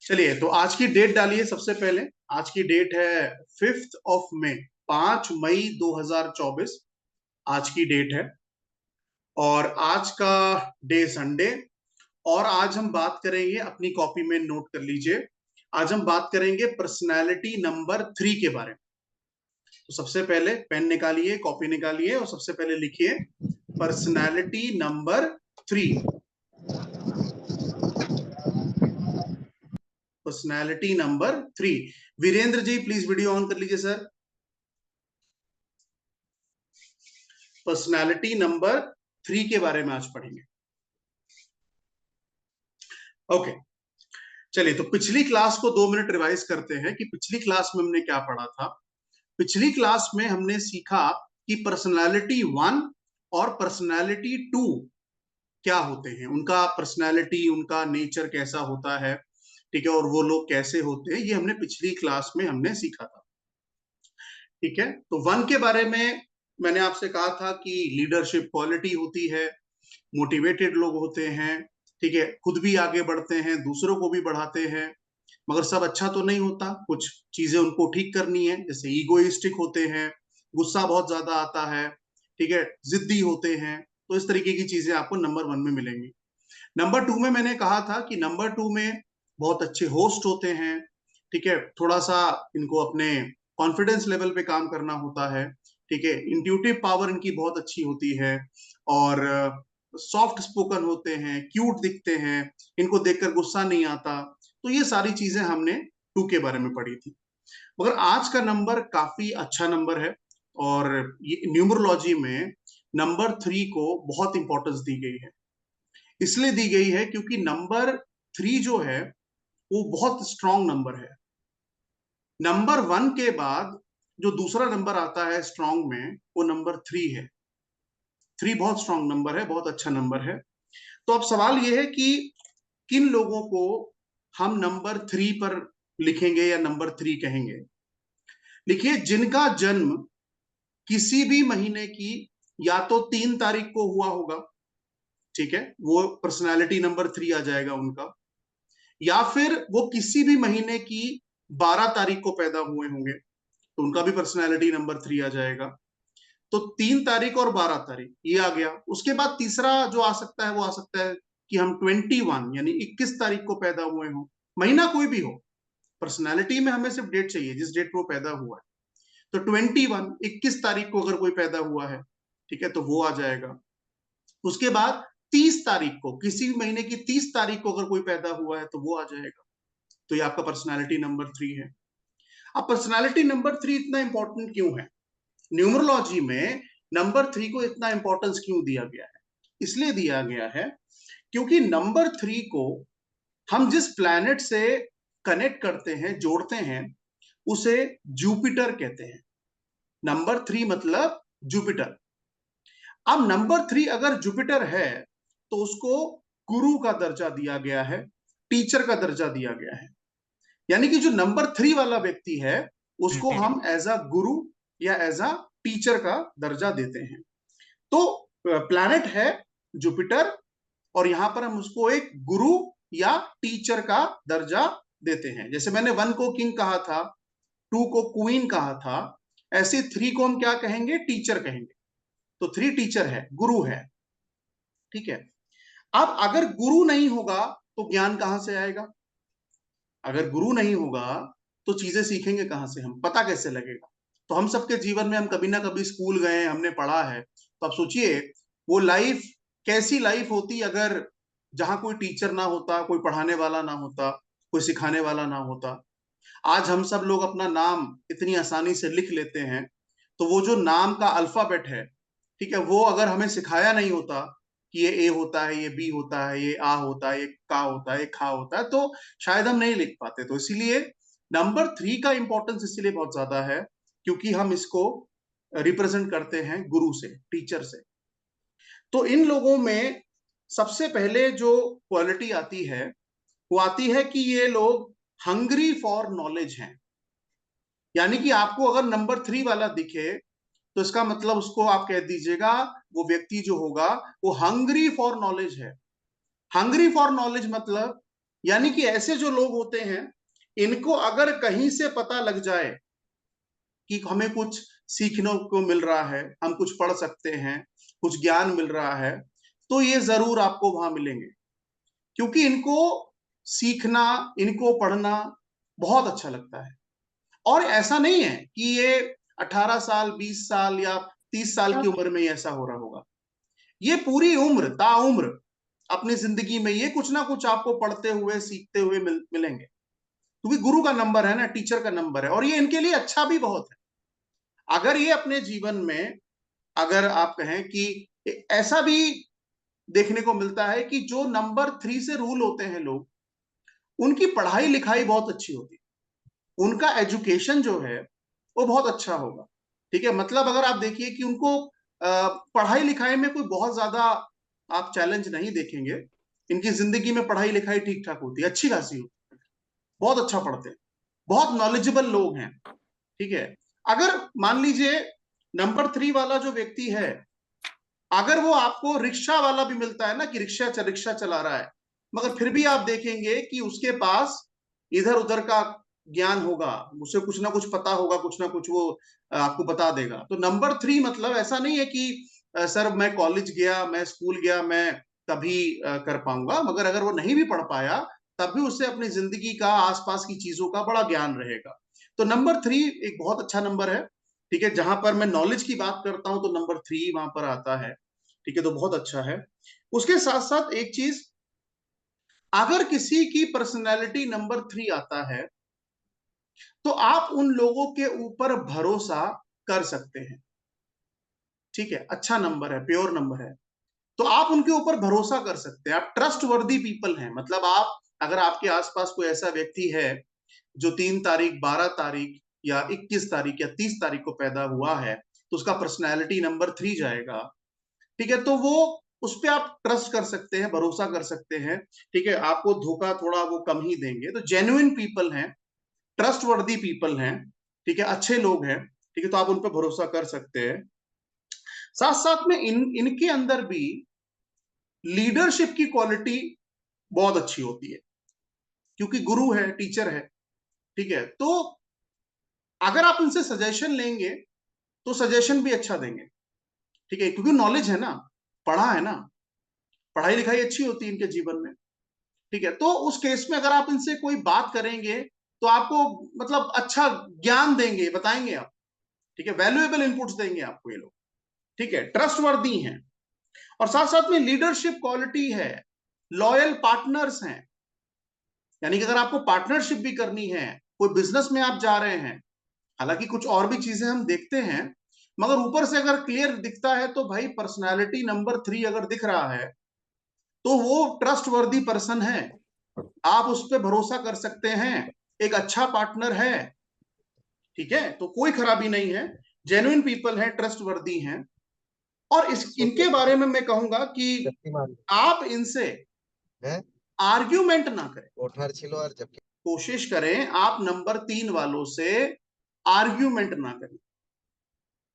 चलिए, तो आज की डेट डालिए। सबसे पहले आज की डेट है 5 मई, 5 मई 2024 आज की डेट है। और आज का डे संडे। और आज हम बात करेंगे, अपनी कॉपी में नोट कर लीजिए, आज हम बात करेंगे पर्सनालिटी नंबर 3 के बारे में। तो सबसे पहले पेन निकालिए, कॉपी निकालिए और सबसे पहले लिखिए personality number 3। Personality number 3। Virendra ji please video on कर लीजिए सर। पर्सनालिटी नंबर 3 के बारे में आज पढ़ेंगे। ओके, चलिए, तो पिछली क्लास को 2 मिनट रिवाइज करते हैं कि पिछली क्लास में हमने क्या पढ़ा था। पिछली क्लास में हमने सीखा कि पर्सनालिटी 1 और पर्सनालिटी 2 क्या होते हैं, उनका पर्सनालिटी, उनका नेचर कैसा होता है, ठीक है, और वो लोग कैसे होते हैं, ये हमने पिछली क्लास में हमने सीखा था। ठीक है, तो 1 के बारे में मैंने आपसे कहा था कि लीडरशिप क्वालिटी होती है, मोटिवेटेड लोग होते हैं, ठीक है, खुद भी आगे बढ़ते हैं, दूसरों को भी बढ़ाते हैं, मगर सब अच्छा तो नहीं होता, कुछ चीजें उनको ठीक करनी है, जैसे ईगोइस्टिक होते हैं, गुस्सा बहुत ज्यादा आता है, ठीक है, जिद्दी होते हैं। तो इस तरीके की चीजें आपको नंबर 1 में मिलेंगी। नंबर 2 में मैंने कहा था कि नंबर 2 में बहुत अच्छे होस्ट होते हैं, ठीक है, थोड़ा सा इनको अपने कॉन्फिडेंस लेवल पे काम करना होता है, ठीक है, इंट्यूटिव पावर इनकी बहुत अच्छी होती है, और सॉफ्ट स्पोकन होते हैं, क्यूट दिखते हैं, इनको देखकर गुस्सा नहीं आता। तो ये सारी चीजें हमने 2 के बारे में पढ़ी थी। मगर आज का नंबर काफी अच्छा नंबर है, और ये न्यूमरोलॉजी में नंबर 3 को बहुत इंपॉर्टेंस दी गई है। इसलिए दी गई है क्योंकि नंबर 3 जो है वो बहुत स्ट्रांग नंबर है। नंबर 1 के बाद जो दूसरा नंबर आता है स्ट्रांग में, वो नंबर 3 है। 3 बहुत स्ट्रांग नंबर है, बहुत अच्छा नंबर है। तो अब सवाल ये है कि किन लोगों को हम नंबर 3 पर लिखेंगे या नंबर 3 कहेंगे। लिखिए, जिनका जन्म किसी भी महीने की या तो 3 तारीख को हुआ होगा, ठीक है, वो पर्सनालिटी नंबर 3 आ जाएगा उनका, या फिर वो किसी भी महीने की 12 तारीख को पैदा हुए होंगे, तो उनका भी पर्सनालिटी नंबर 3 आ जाएगा। तो 3 तारीख और 12 तारीख ये आ गया। उसके बाद तीसरा जो आ सकता है वो आ सकता है कि हम 21 यानी 21 तारीख को पैदा हुए हो, महीना कोई भी हो, पर्सनैलिटी में हमें सिर्फ डेट चाहिए, जिस डेट को पैदा हुआ है। तो 21 तारीख को अगर कोई पैदा हुआ है, ठीक है, तो वो आ जाएगा। उसके बाद 30 तारीख को, किसी भी महीने की 30 तारीख को अगर कोई पैदा हुआ है तो वो आ जाएगा। तो ये आपका पर्सनैलिटी नंबर 3 है। अब पर्सनैलिटी नंबर 3 इतना इंपॉर्टेंट क्यों है, न्यूमरोलॉजी में नंबर 3 को इतना इंपॉर्टेंस क्यों दिया गया है? इसलिए दिया गया है क्योंकि नंबर 3 को हम जिस प्लैनेट से कनेक्ट करते हैं, जोड़ते हैं, उसे जुपिटर कहते हैं। नंबर 3 मतलब जुपिटर। अब नंबर 3 अगर जुपिटर है तो उसको गुरु का दर्जा दिया गया है, टीचर का दर्जा दिया गया है। यानी कि जो नंबर 3 वाला व्यक्ति है उसको हम एज अ गुरु या एज अ टीचर का दर्जा देते हैं। तो प्लैनेट है जुपिटर, और यहां पर हम उसको एक गुरु या टीचर का दर्जा देते हैं। जैसे मैंने 1 को किंग कहा था, 2 को क्वीन कहा था, ऐसे 3 को हम क्या कहेंगे, टीचर कहेंगे। तो 3 टीचर है, गुरु है, ठीक है। अब अगर गुरु नहीं होगा तो ज्ञान कहां से आएगा? अगर गुरु नहीं होगा तो चीजें सीखेंगे कहां से हम, पता कैसे लगेगा? तो हम सबके जीवन में हम कभी ना कभी स्कूल गए, हमने पढ़ा है, तो आप सोचिए वो लाइफ कैसी लाइफ होती अगर जहां कोई टीचर ना होता, कोई पढ़ाने वाला ना होता, कोई सिखाने वाला ना होता। आज हम सब लोग अपना नाम इतनी आसानी से लिख लेते हैं, तो वो जो नाम का अल्फाबेट है, ठीक है, वो अगर हमें सिखाया नहीं होता कि ये ए होता है, ये बी होता है, ये आ होता है, ये का होता है, ये खा होता है, तो शायद हम नहीं लिख पाते। तो इसीलिए नंबर 3 का इंपॉर्टेंस इसीलिए बहुत ज्यादा है क्योंकि हम इसको रिप्रेजेंट करते हैं गुरु से, टीचर से। तो इन लोगों में सबसे पहले जो क्वालिटी आती है वो आती है कि ये लोग हंग्री फॉर नॉलेज हैं। यानी कि आपको अगर नंबर 3 वाला दिखे तो इसका मतलब उसको आप कह दीजिएगा, वो व्यक्ति जो होगा वो हंग्री फॉर नॉलेज है। हंग्री फॉर नॉलेज मतलब यानी कि ऐसे जो लोग होते हैं, इनको अगर कहीं से पता लग जाए कि हमें कुछ सीखने को मिल रहा है, हम कुछ पढ़ सकते हैं, कुछ ज्ञान मिल रहा है, तो ये जरूर आपको वहां मिलेंगे, क्योंकि इनको सीखना, इनको पढ़ना बहुत अच्छा लगता है। और ऐसा नहीं है कि ये 18 साल, 20 साल या 30 साल की उम्र में ही ऐसा हो रहा होगा। ये पूरी उम्र, ताउम्र अपनी जिंदगी में ये कुछ ना कुछ आपको पढ़ते हुए, सीखते हुए मिलेंगे, क्योंकि गुरु का नंबर है ना, टीचर का नंबर है, और ये इनके लिए अच्छा भी बहुत है। अगर ये अपने जीवन में, अगर आप कहें कि ऐसा भी देखने को मिलता है कि जो नंबर 3 से रूल होते हैं लोग, उनकी पढ़ाई लिखाई बहुत अच्छी होती है, उनका एजुकेशन जो है वो बहुत अच्छा होगा। ठीक है, मतलब अगर आप देखिए कि उनको पढ़ाई लिखाई में कोई बहुत ज्यादा आप चैलेंज नहीं देखेंगे, इनकी जिंदगी में पढ़ाई लिखाई ठीक ठाक होती है, अच्छी खासी होती है, बहुत अच्छा पढ़ते हैं, बहुत नॉलेजेबल लोग हैं। ठीक है, अगर मान लीजिए नंबर 3 वाला जो व्यक्ति है, अगर वो आपको रिक्शा वाला भी मिलता है ना, कि रिक्शा चला रहा है, मगर फिर भी आप देखेंगे कि उसके पास इधर उधर का ज्ञान होगा, उसे कुछ ना कुछ पता होगा, कुछ ना कुछ वो आपको बता देगा। तो नंबर 3 मतलब ऐसा नहीं है कि सर मैं कॉलेज गया, मैं स्कूल गया, मैं तभी कर पाऊंगा, मगर अगर वो नहीं भी पढ़ पाया तब भी उससे अपनी जिंदगी का, आसपास की चीजों का बड़ा ज्ञान रहेगा। तो नंबर 3 एक बहुत अच्छा नंबर है। ठीक है, जहां पर मैं नॉलेज की बात करता हूं तो नंबर 3 वहां पर आता है। ठीक है, तो बहुत अच्छा है। उसके साथ साथ एक चीज, अगर किसी की पर्सनैलिटी नंबर 3 आता है, तो आप उन लोगों के ऊपर भरोसा कर सकते हैं। ठीक है, अच्छा नंबर है, प्योर नंबर है, तो आप उनके ऊपर भरोसा कर सकते हैं, आप ट्रस्ट वर्दी पीपल हैं। मतलब आप, अगर आपके आसपास कोई ऐसा व्यक्ति है जो 3 तारीख, 12 तारीख या 21 तारीख या 30 तारीख को पैदा हुआ है, तो उसका पर्सनैलिटी नंबर 3 जाएगा। ठीक है, तो वो, उस पर आप ट्रस्ट कर सकते हैं, भरोसा कर सकते हैं। ठीक है, आपको धोखा थोड़ा वो कम ही देंगे, तो जेन्युइन पीपल हैं, ट्रस्ट वर्दी पीपल हैं। ठीक है, अच्छे लोग हैं। ठीक है, तो आप उन पर भरोसा कर सकते हैं। साथ साथ में इनके अंदर भी लीडरशिप की क्वालिटी बहुत अच्छी होती है, क्योंकि गुरु है, टीचर है। ठीक है, तो अगर आप इनसे सजेशन लेंगे तो सजेशन भी अच्छा देंगे। ठीक है, क्योंकि नॉलेज है ना, पढ़ा है ना, पढ़ाई लिखाई अच्छी होती है इनके जीवन में। ठीक है, तो उस केस में अगर आप इनसे कोई बात करेंगे तो आपको, मतलब अच्छा ज्ञान देंगे, बताएंगे आप। ठीक है, वैल्यूएबल इनपुट्स देंगे आपको ये लोग। ठीक है, ट्रस्टवर्दी हैं, और साथ साथ में लीडरशिप क्वालिटी है, लॉयल पार्टनर्स हैं। यानी कि अगर आपको पार्टनरशिप भी करनी है, कोई बिजनेस में आप जा रहे हैं, हालांकि कुछ और भी चीजें हम देखते हैं, मगर ऊपर से अगर क्लियर दिखता है तो भाई पर्सनालिटी नंबर 3 अगर दिख रहा है, तो वो ट्रस्ट वर्दी पर्सन है, आप उस पर भरोसा कर सकते हैं, एक अच्छा पार्टनर है। ठीक है, तो कोई खराबी नहीं है, जेन्युइन पीपल है, ट्रस्ट वर्दी हैं। और इनके बारे में मैं कहूंगा कि आप इनसे आर्ग्यूमेंट ना करें, कोशिश करें आप नंबर 3 वालों से आर्ग्यूमेंट ना करें।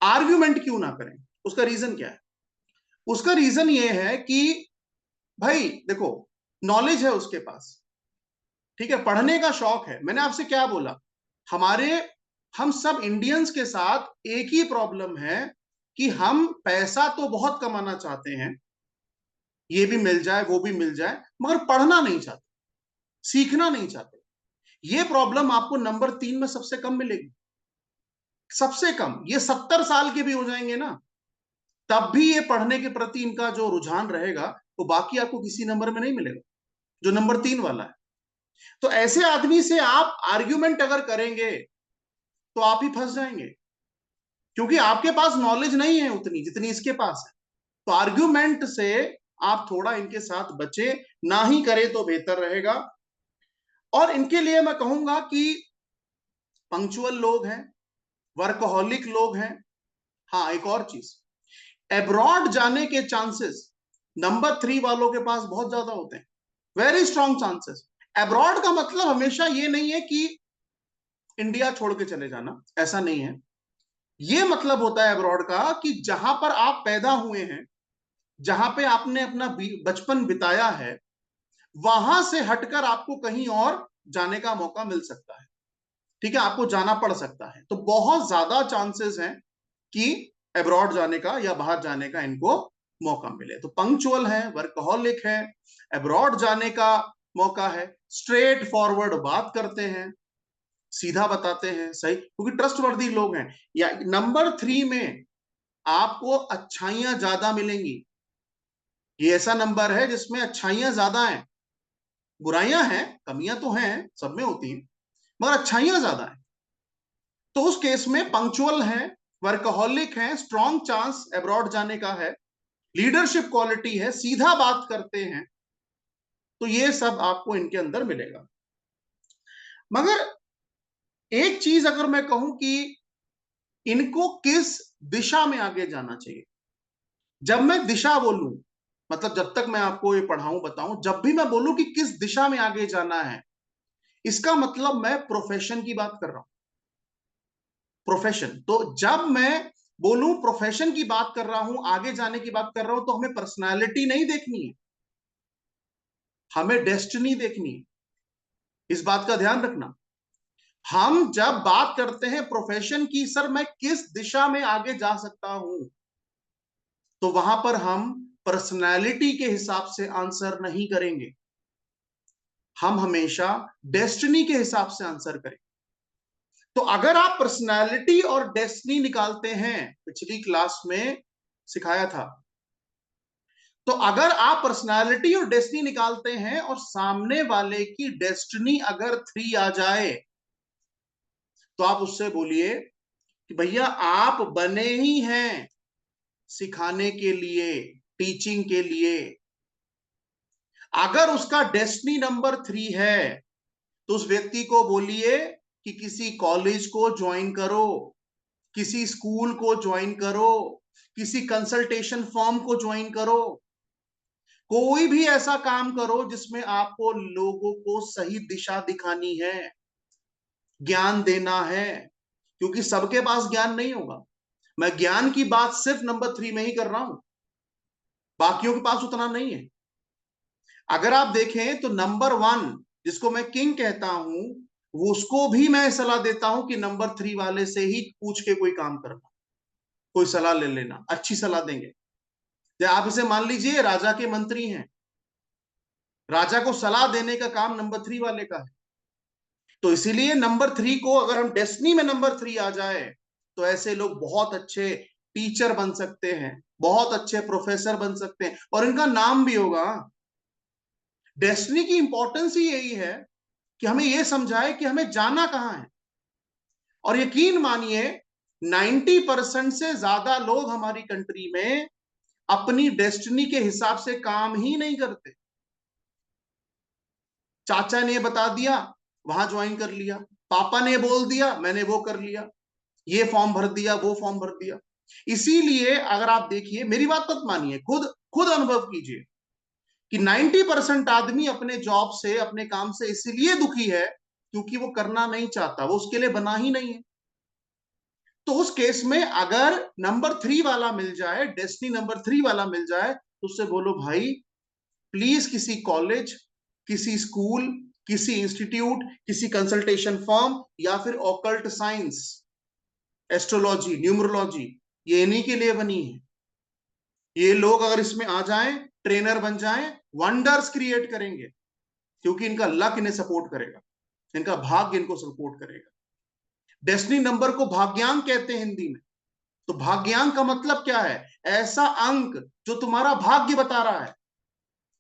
आर्ग्यूमेंट क्यों ना करें, उसका रीजन क्या है? उसका रीजन ये है कि भाई देखो, नॉलेज है उसके पास, ठीक है, पढ़ने का शौक है। मैंने आपसे क्या बोला, हमारे, हम सब इंडियंस के साथ एक ही प्रॉब्लम है कि हम पैसा तो बहुत कमाना चाहते हैं, ये भी मिल जाए, वो भी मिल जाए, मगर पढ़ना नहीं चाहते, सीखना नहीं चाहते। ये प्रॉब्लम आपको नंबर 3 में सबसे कम मिलेगी, सबसे कम। ये 70 साल के भी हो जाएंगे ना, तब भी ये पढ़ने के प्रति इनका जो रुझान रहेगा, वो बाकी आपको किसी नंबर में नहीं मिलेगा, जो नंबर 3 वाला है। तो ऐसे आदमी से आप आर्ग्यूमेंट अगर करेंगे तो आप ही फंस जाएंगे, क्योंकि आपके पास नॉलेज नहीं है उतनी जितनी इसके पास है। तो आर्ग्यूमेंट से आप थोड़ा इनके साथ बचे, ना ही करें तो बेहतर रहेगा। और इनके लिए मैं कहूंगा कि पंक्चुअल लोग हैं, वर्कहोलिक लोग हैं। हाँ, एक और चीज, एब्रॉड जाने के चांसेस नंबर 3 वालों के पास बहुत ज्यादा होते हैं, वेरी स्ट्रॉन्ग चांसेस। एब्रॉड का मतलब हमेशा ये नहीं है कि इंडिया छोड़ के चले जाना, ऐसा नहीं है। ये मतलब होता है अब्रॉड का कि जहां पर आप पैदा हुए हैं, जहां पे आपने अपना बचपन बिताया है, वहां से हटकर आपको कहीं और जाने का मौका मिल सकता है, ठीक है, आपको जाना पड़ सकता है। तो बहुत ज्यादा चांसेस हैं कि अब्रॉड जाने का या बाहर जाने का इनको मौका मिले। तो पंक्चुअल है, वर्कहोलिक है, अब्रॉड जाने का मौका है, स्ट्रेट फॉरवर्ड बात करते हैं, सीधा बताते हैं, सही, क्योंकि ट्रस्टवर्दी लोग हैं। या नंबर 3 में आपको अच्छाइयां ज्यादा मिलेंगी। ये ऐसा नंबर है जिसमें अच्छाइयां ज्यादा हैं, बुराइयां हैं, कमियां तो हैं, सब में होती हैं, मगर अच्छाइयां ज्यादा हैं। तो उस केस में पंक्चुअल है, वर्कहोलिक है, स्ट्रॉन्ग चांस अब्रॉड जाने का है, लीडरशिप क्वालिटी है, सीधा बात करते हैं, तो ये सब आपको इनके अंदर मिलेगा। मगर एक चीज अगर मैं कहूं कि इनको किस दिशा में आगे जाना चाहिए, जब मैं दिशा बोलूं, मतलब जब तक मैं आपको ये पढ़ाऊं बताऊं, जब भी मैं बोलूं कि किस दिशा में आगे जाना है, इसका मतलब मैं प्रोफेशन की बात कर रहा हूं। प्रोफेशन, तो जब मैं बोलूं प्रोफेशन की बात कर रहा हूं, आगे जाने की बात कर रहा हूं, तो हमें पर्सनालिटी नहीं देखनी है, हमें डेस्टिनी देखनी है। इस बात का ध्यान रखना। हम जब बात करते हैं प्रोफेशन की, सर मैं किस दिशा में आगे जा सकता हूं, तो वहां पर हम पर्सनालिटी के हिसाब से आंसर नहीं करेंगे, हम हमेशा डेस्टिनी के हिसाब से आंसर करें। तो अगर आप पर्सनालिटी और डेस्टिनी निकालते हैं, पिछली क्लास में सिखाया था, तो अगर आप पर्सनालिटी और डेस्टिनी निकालते हैं और सामने वाले की डेस्टिनी अगर 3 आ जाए, तो आप उससे बोलिए कि भैया आप बने ही हैं सिखाने के लिए, टीचिंग के लिए। अगर उसका डेस्टिनी नंबर 3 है, तो उस व्यक्ति को बोलिए कि किसी कॉलेज को ज्वाइन करो, किसी स्कूल को ज्वाइन करो, किसी कंसल्टेशन फर्म को ज्वाइन करो, कोई भी ऐसा काम करो जिसमें आपको लोगों को सही दिशा दिखानी है, ज्ञान देना है, क्योंकि सबके पास ज्ञान नहीं होगा। मैं ज्ञान की बात सिर्फ नंबर 3 में ही कर रहा हूं, बाकियों के पास उतना नहीं है। अगर आप देखें तो नंबर 1 जिसको मैं किंग कहता हूं, वो उसको भी मैं सलाह देता हूं कि नंबर 3 वाले से ही पूछ के कोई काम करना, कोई सलाह ले लेना, अच्छी सलाह देंगे। या आप इसे मान लीजिए राजा के मंत्री हैं, राजा को सलाह देने का काम नंबर 3 वाले का है। तो इसीलिए नंबर 3 को अगर हम डेस्टिनी में नंबर 3 आ जाए, तो ऐसे लोग बहुत अच्छे टीचर बन सकते हैं, बहुत अच्छे प्रोफेसर बन सकते हैं, और इनका नाम भी होगा। डेस्टिनी की इंपॉर्टेंस ही यही है कि हमें यह समझाए कि हमें जाना कहां है। और यकीन मानिए 90% से ज्यादा लोग हमारी कंट्री में अपनी डेस्टिनी के हिसाब से काम ही नहीं करते। चाचा ने बता दिया, वहां ज्वाइन कर लिया, पापा ने बोल दिया, मैंने वो कर लिया, ये फॉर्म भर दिया, वो फॉर्म भर दिया। इसीलिए अगर आप देखिए, मेरी बात मत मानिए, खुद खुद अनुभव कीजिए कि 90% आदमी अपने जॉब से, अपने काम से इसलिए दुखी है क्योंकि वो करना नहीं चाहता, वो उसके लिए बना ही नहीं है। तो उस केस में अगर नंबर 3 वाला मिल जाए, डेस्टिनी नंबर 3 वाला मिल जाए, तो उससे बोलो भाई प्लीज किसी कॉलेज, किसी स्कूल, किसी इंस्टीट्यूट, किसी कंसल्टेशन फर्म, या फिर ऑकल्ट साइंस, एस्ट्रोलॉजी, न्यूमरोलॉजी, ये इन्हीं के लिए बनी है। ये लोग अगर इसमें आ जाएं, ट्रेनर बन जाएं, वंडर्स क्रिएट करेंगे, क्योंकि इनका लक इन्हें सपोर्ट करेगा, इनका भाग्य इनको सपोर्ट करेगा। डेस्टिनी नंबर को भाग्यांक कहते हैं हिंदी में। तो भाग्यांक का मतलब क्या है? ऐसा अंक जो तुम्हारा भाग्य बता रहा है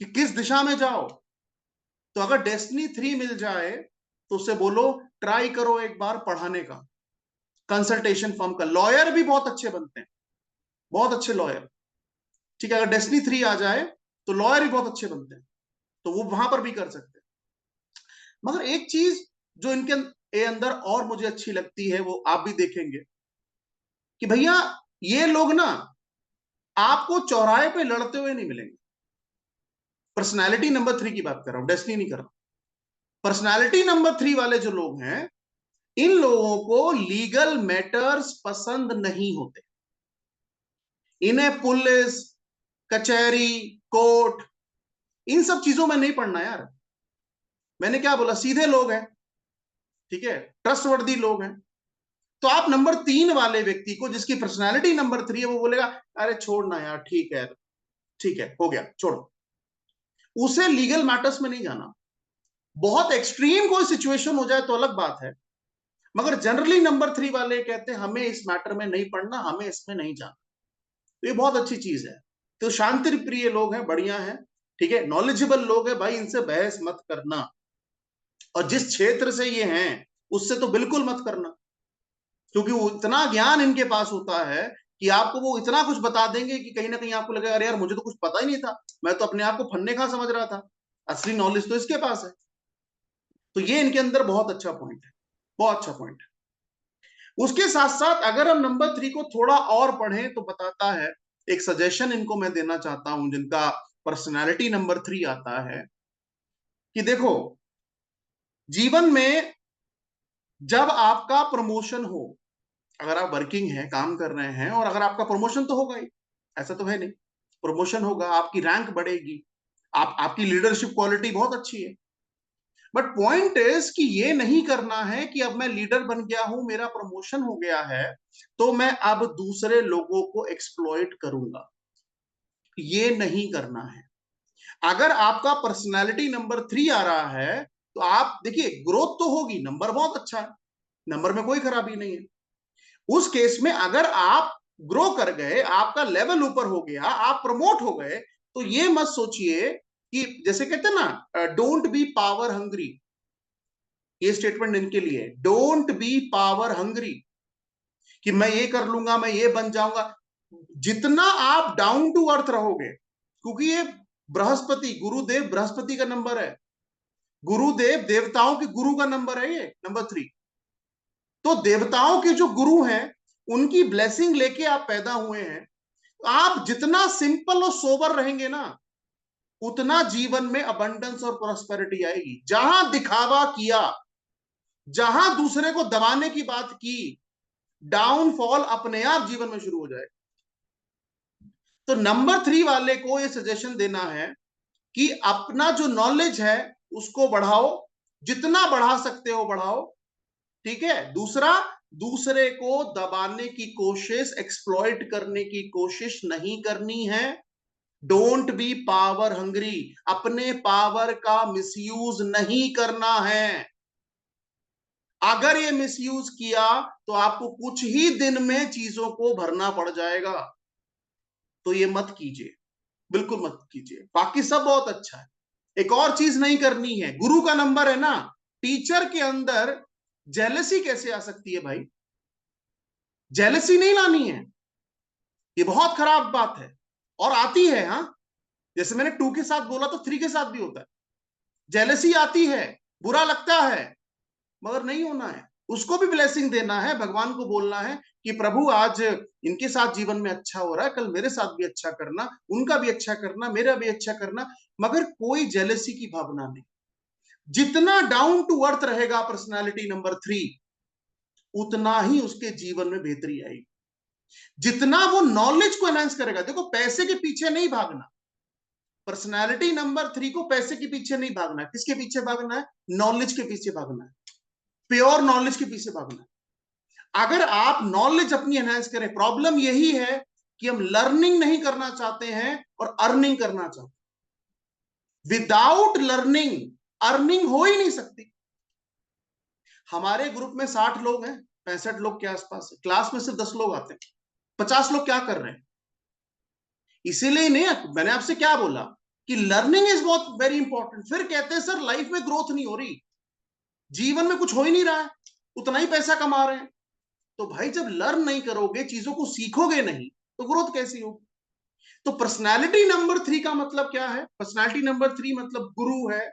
कि किस दिशा में जाओ। तो अगर डेस्टिनी 3 मिल जाए, तो उससे बोलो ट्राई करो एक बार पढ़ाने का, कंसल्टेशन फर्म का। लॉयर भी बहुत अच्छे बनते हैं, बहुत अच्छे लॉयर, ठीक है। अगर डेस्टिनी 3 आ जाए तो लॉयर भी बहुत अच्छे बनते हैं, तो वो वहां पर भी कर सकते हैं। मगर एक चीज जो इनके अंदर और मुझे अच्छी लगती है, वो आप भी देखेंगे कि भैया ये लोग ना आपको चौराहे पे लड़ते हुए नहीं मिलेंगे। पर्सनैलिटी नंबर 3 की बात कर रहा हूं, डेस्टिनी नहीं कर रहा। पर्सनैलिटी नंबर 3 वाले जो लोग हैं, इन लोगों को लीगल मैटर्स पसंद नहीं होते। इन्हें पुलिस, कचहरी, कोर्ट, इन सब चीजों में नहीं पढ़ना यार। मैंने क्या बोला, सीधे लोग हैं, ठीक है, ट्रस्टवर्दी लोग हैं। तो आप नंबर 3 वाले व्यक्ति को, जिसकी पर्सनैलिटी नंबर 3 है, वो बोलेगा अरे छोड़ना यार, ठीक है, ठीक है, हो गया, छोड़ो। उसे लीगल मैटर्स में नहीं जाना। बहुत एक्सट्रीम कोई सिचुएशन हो जाए तो अलग बात है, मगर जनरली नंबर 3 वाले कहते हैं हमें इस मैटर में नहीं पढ़ना, हमें इसमें नहीं जाना। तो ये बहुत अच्छी चीज है। तो शांति प्रिय लोग हैं, बढ़िया है, ठीक है, नॉलेजेबल लोग हैं भाई, इनसे बहस मत करना। और जिस क्षेत्र से ये हैं उससे तो बिल्कुल मत करना, क्योंकि वो इतना ज्ञान इनके पास होता है कि आपको वो इतना कुछ बता देंगे कि कहीं ना कहीं आपको लगेगा अरे यार मुझे तो कुछ पता ही नहीं था, मैं तो अपने आप को फन्ने खा समझ रहा था, असली नॉलेज तो इसके पास है। तो ये इनके अंदर बहुत अच्छा पॉइंट है, बहुत अच्छा पॉइंट है। उसके साथ साथ अगर हम नंबर 3 को थोड़ा और पढ़ें तो बताता है, एक सजेशन इनको मैं देना चाहता हूं जिनका पर्सनालिटी नंबर 3 आता है, कि देखो जीवन में जब आपका प्रमोशन हो, अगर आप वर्किंग है, काम कर रहे हैं, और अगर आपका प्रमोशन तो होगा ही, ऐसा तो है नहीं, प्रमोशन होगा, आपकी रैंक बढ़ेगी, आपकी लीडरशिप क्वालिटी बहुत अच्छी है। बट पॉइंट इज कि ये नहीं करना है कि अब मैं लीडर बन गया हूं, मेरा प्रमोशन हो गया है, तो मैं अब दूसरे लोगों को एक्सप्लॉइट करूंगा। ये नहीं करना है। अगर आपका पर्सनालिटी नंबर 3 आ रहा है तो आप देखिए, ग्रोथ तो होगी, नंबर बहुत अच्छा है, नंबर में कोई खराबी नहीं है। उस केस में अगर आप ग्रो कर गए, आपका लेवल ऊपर हो गया, आप प्रमोट हो गए, तो ये मत सोचिए कि, जैसे कहते हैं ना, डोंट बी पावर हंग्री, ये स्टेटमेंट इनके लिए, डोंट बी पावर हंग्री, कि मैं ये कर लूंगा, मैं ये बन जाऊंगा। जितना आप डाउन टू अर्थ रहोगे, क्योंकि ये बृहस्पति, गुरुदेव बृहस्पति का नंबर है, गुरुदेव देवताओं के गुरु का नंबर है ये नंबर 3। तो देवताओं के जो गुरु हैं उनकी ब्लेसिंग लेके आप पैदा हुए हैं। आप जितना सिंपल और सोबर रहेंगे ना, उतना जीवन में अबंडेंस और प्रोस्पेरिटी आएगी। जहां दिखावा किया, जहां दूसरे को दबाने की बात की, डाउनफॉल अपने आप जीवन में शुरू हो जाएगा। तो नंबर 3 वाले को यह सजेशन देना है कि अपना जो नॉलेज है उसको बढ़ाओ, जितना बढ़ा सकते हो बढ़ाओ, ठीक है। दूसरा, दूसरे को दबाने की कोशिश, एक्सप्लॉइट करने की कोशिश नहीं करनी है। डोंट बी पावर हंग्री, अपने पावर का मिसयूज नहीं करना है। अगर ये मिसयूज किया तो आपको कुछ ही दिन में चीजों को भरना पड़ जाएगा। तो ये मत कीजिए, बिल्कुल मत कीजिए। बाकी सब बहुत अच्छा है। एक और चीज नहीं करनी है, गुरु का नंबर है ना, टीचर के अंदर जेलसी कैसे आ सकती है भाई? जेलसी नहीं लानी है, ये बहुत खराब बात है। और आती है, हाँ, जैसे मैंने 2 के साथ बोला तो 3 के साथ भी होता है। जेलसी आती है, बुरा लगता है, मगर नहीं होना है। उसको भी ब्लेसिंग देना है, भगवान को बोलना है कि प्रभु आज इनके साथ जीवन में अच्छा हो रहा है, कल मेरे साथ भी अच्छा करना, उनका भी अच्छा करना, मेरा भी अच्छा करना, मगर कोई जेलसी की भावना नहीं। जितना डाउन टू अर्थ रहेगा पर्सनालिटी नंबर 3, उतना ही उसके जीवन में बेहतरी आएगी। जितना वो नॉलेज को एनहांस करेगा, देखो पैसे के पीछे नहीं भागना, पर्सनालिटी नंबर 3 को पैसे के पीछे नहीं भागना, किसके पीछे भागना है? नॉलेज के पीछे भागना है, प्योर नॉलेज के पीछे भागना है। अगर आप नॉलेज अपनी एनहांस करें, प्रॉब्लम यही है कि हम लर्निंग नहीं करना चाहते हैं और अर्निंग करना चाहते हैं। विदाउट लर्निंग अर्निंग हो ही नहीं सकती। हमारे ग्रुप में 60 लोग हैं, 65 लोग के आसपास है, क्लास में सिर्फ 10 लोग आते हैं, 50 लोग क्या कर रहे हैं? इसीलिए नहीं, मैंने आपसे क्या बोला कि लर्निंग इज बहुत वेरी इंपॉर्टेंट। फिर कहते हैं सर लाइफ में ग्रोथ नहीं हो रही, जीवन में कुछ हो ही नहीं रहा है, उतना ही पैसा कमा रहे हैं। तो भाई जब लर्न नहीं करोगे, चीजों को सीखोगे नहीं, तो ग्रोथ कैसी होगी? तो पर्सनालिटी नंबर 3 का मतलब क्या है? पर्सनालिटी नंबर 3 मतलब गुरु है,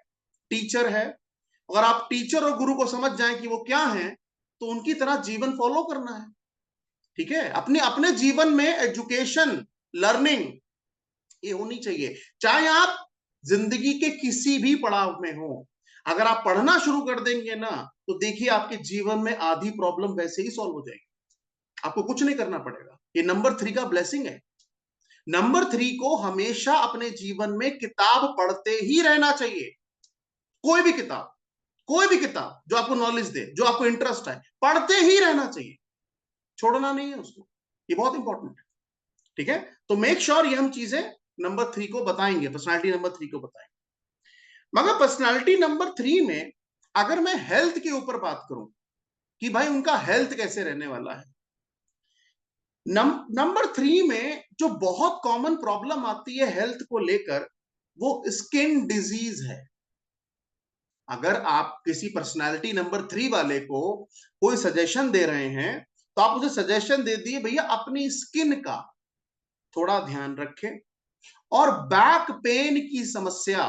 टीचर है। अगर आप टीचर और गुरु को समझ जाएं कि वो क्या है, तो उनकी तरह जीवन फॉलो करना है, ठीक है। अपने अपने जीवन में एजुकेशन, लर्निंग ये होनी चाहिए। चाहे आप जिंदगी के किसी भी पड़ाव में हो, अगर आप पढ़ना शुरू कर देंगे ना, तो देखिए आपके जीवन में आधी प्रॉब्लम वैसे ही सॉल्व हो जाएगी, आपको कुछ नहीं करना पड़ेगा। ये नंबर 3 का ब्लेसिंग है। नंबर 3 को हमेशा अपने जीवन में किताब पढ़ते ही रहना चाहिए। कोई भी किताब, कोई भी किताब जो आपको नॉलेज दे, जो आपको इंटरेस्ट है, पढ़ते ही रहना चाहिए, छोड़ना नहीं है उसको। ये बहुत इंपॉर्टेंट है। ठीक है, तो मेक श्योर ये हम चीजें नंबर 3 को बताएंगे, पर्सनालिटी नंबर 3 को बताएंगे। मगर पर्सनालिटी नंबर 3 में अगर मैं हेल्थ के ऊपर बात करूं कि भाई उनका हेल्थ कैसे रहने वाला है, नंबर 3 में जो बहुत कॉमन प्रॉब्लम आती है हेल्थ को लेकर, वो स्किन डिजीज है। अगर आप किसी पर्सनालिटी नंबर 3 वाले को कोई सजेशन दे रहे हैं, तो आप उसे सजेशन दे दिए भैया अपनी स्किन का थोड़ा ध्यान रखें, और बैक पेन की समस्या,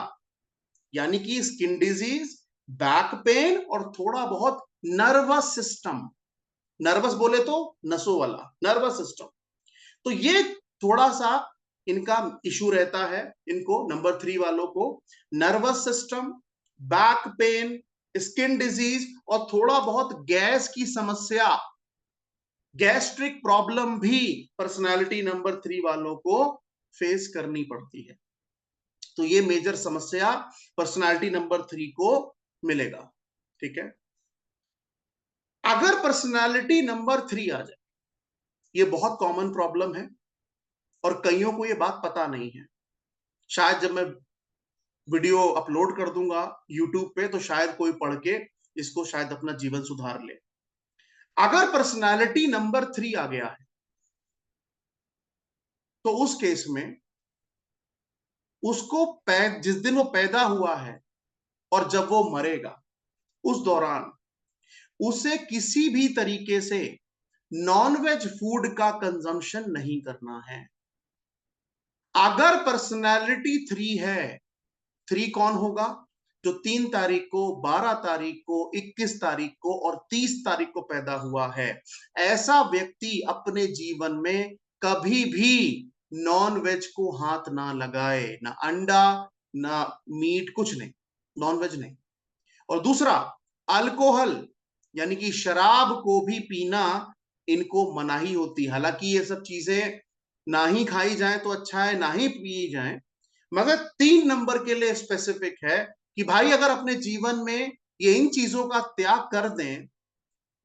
यानी कि स्किन डिजीज, बैक पेन और थोड़ा बहुत नर्वस सिस्टम, नर्वस बोले तो नसों वाला नर्वस सिस्टम, तो ये थोड़ा सा इनका इशू रहता है। इनको नंबर 3 वालों को nervous system, back pain, skin disease और थोड़ा बहुत गैस की समस्या, गैस्ट्रिक प्रॉब्लम भी पर्सनालिटी नंबर 3 वालों को फेस करनी पड़ती है। तो ये मेजर समस्या पर्सनालिटी नंबर 3 को मिलेगा। ठीक है, अगर पर्सनालिटी नंबर 3 आ जाए, ये बहुत कॉमन प्रॉब्लम है और कईयों को ये बात पता नहीं है। शायद जब मैं वीडियो अपलोड कर दूंगा यूट्यूब पे, तो शायद कोई पढ़ के इसको शायद अपना जीवन सुधार ले। अगर पर्सनालिटी नंबर 3 आ गया है, तो उस केस में उसको जिस दिन वो पैदा हुआ है और जब वो मरेगा, उस दौरान उसे किसी भी तरीके से नॉनवेज फूड का कंजम्पशन नहीं करना है। अगर पर्सनालिटी 3 है, 3 कौन होगा? जो 3 तारीख को, 12 तारीख को, 21 तारीख को और 30 तारीख को पैदा हुआ है, ऐसा व्यक्ति अपने जीवन में कभी भी नॉन वेज को हाथ ना लगाए, ना अंडा, ना मीट, कुछ नहीं, नॉन वेज नहीं। और दूसरा, अल्कोहल यानी कि शराब को भी पीना इनको मनाही होती है। हालांकि ये सब चीजें ना ही खाई जाए तो अच्छा है, ना ही पी जाए, मगर 3 नंबर के लिए स्पेसिफिक है कि भाई अगर अपने जीवन में ये इन चीजों का त्याग कर दें,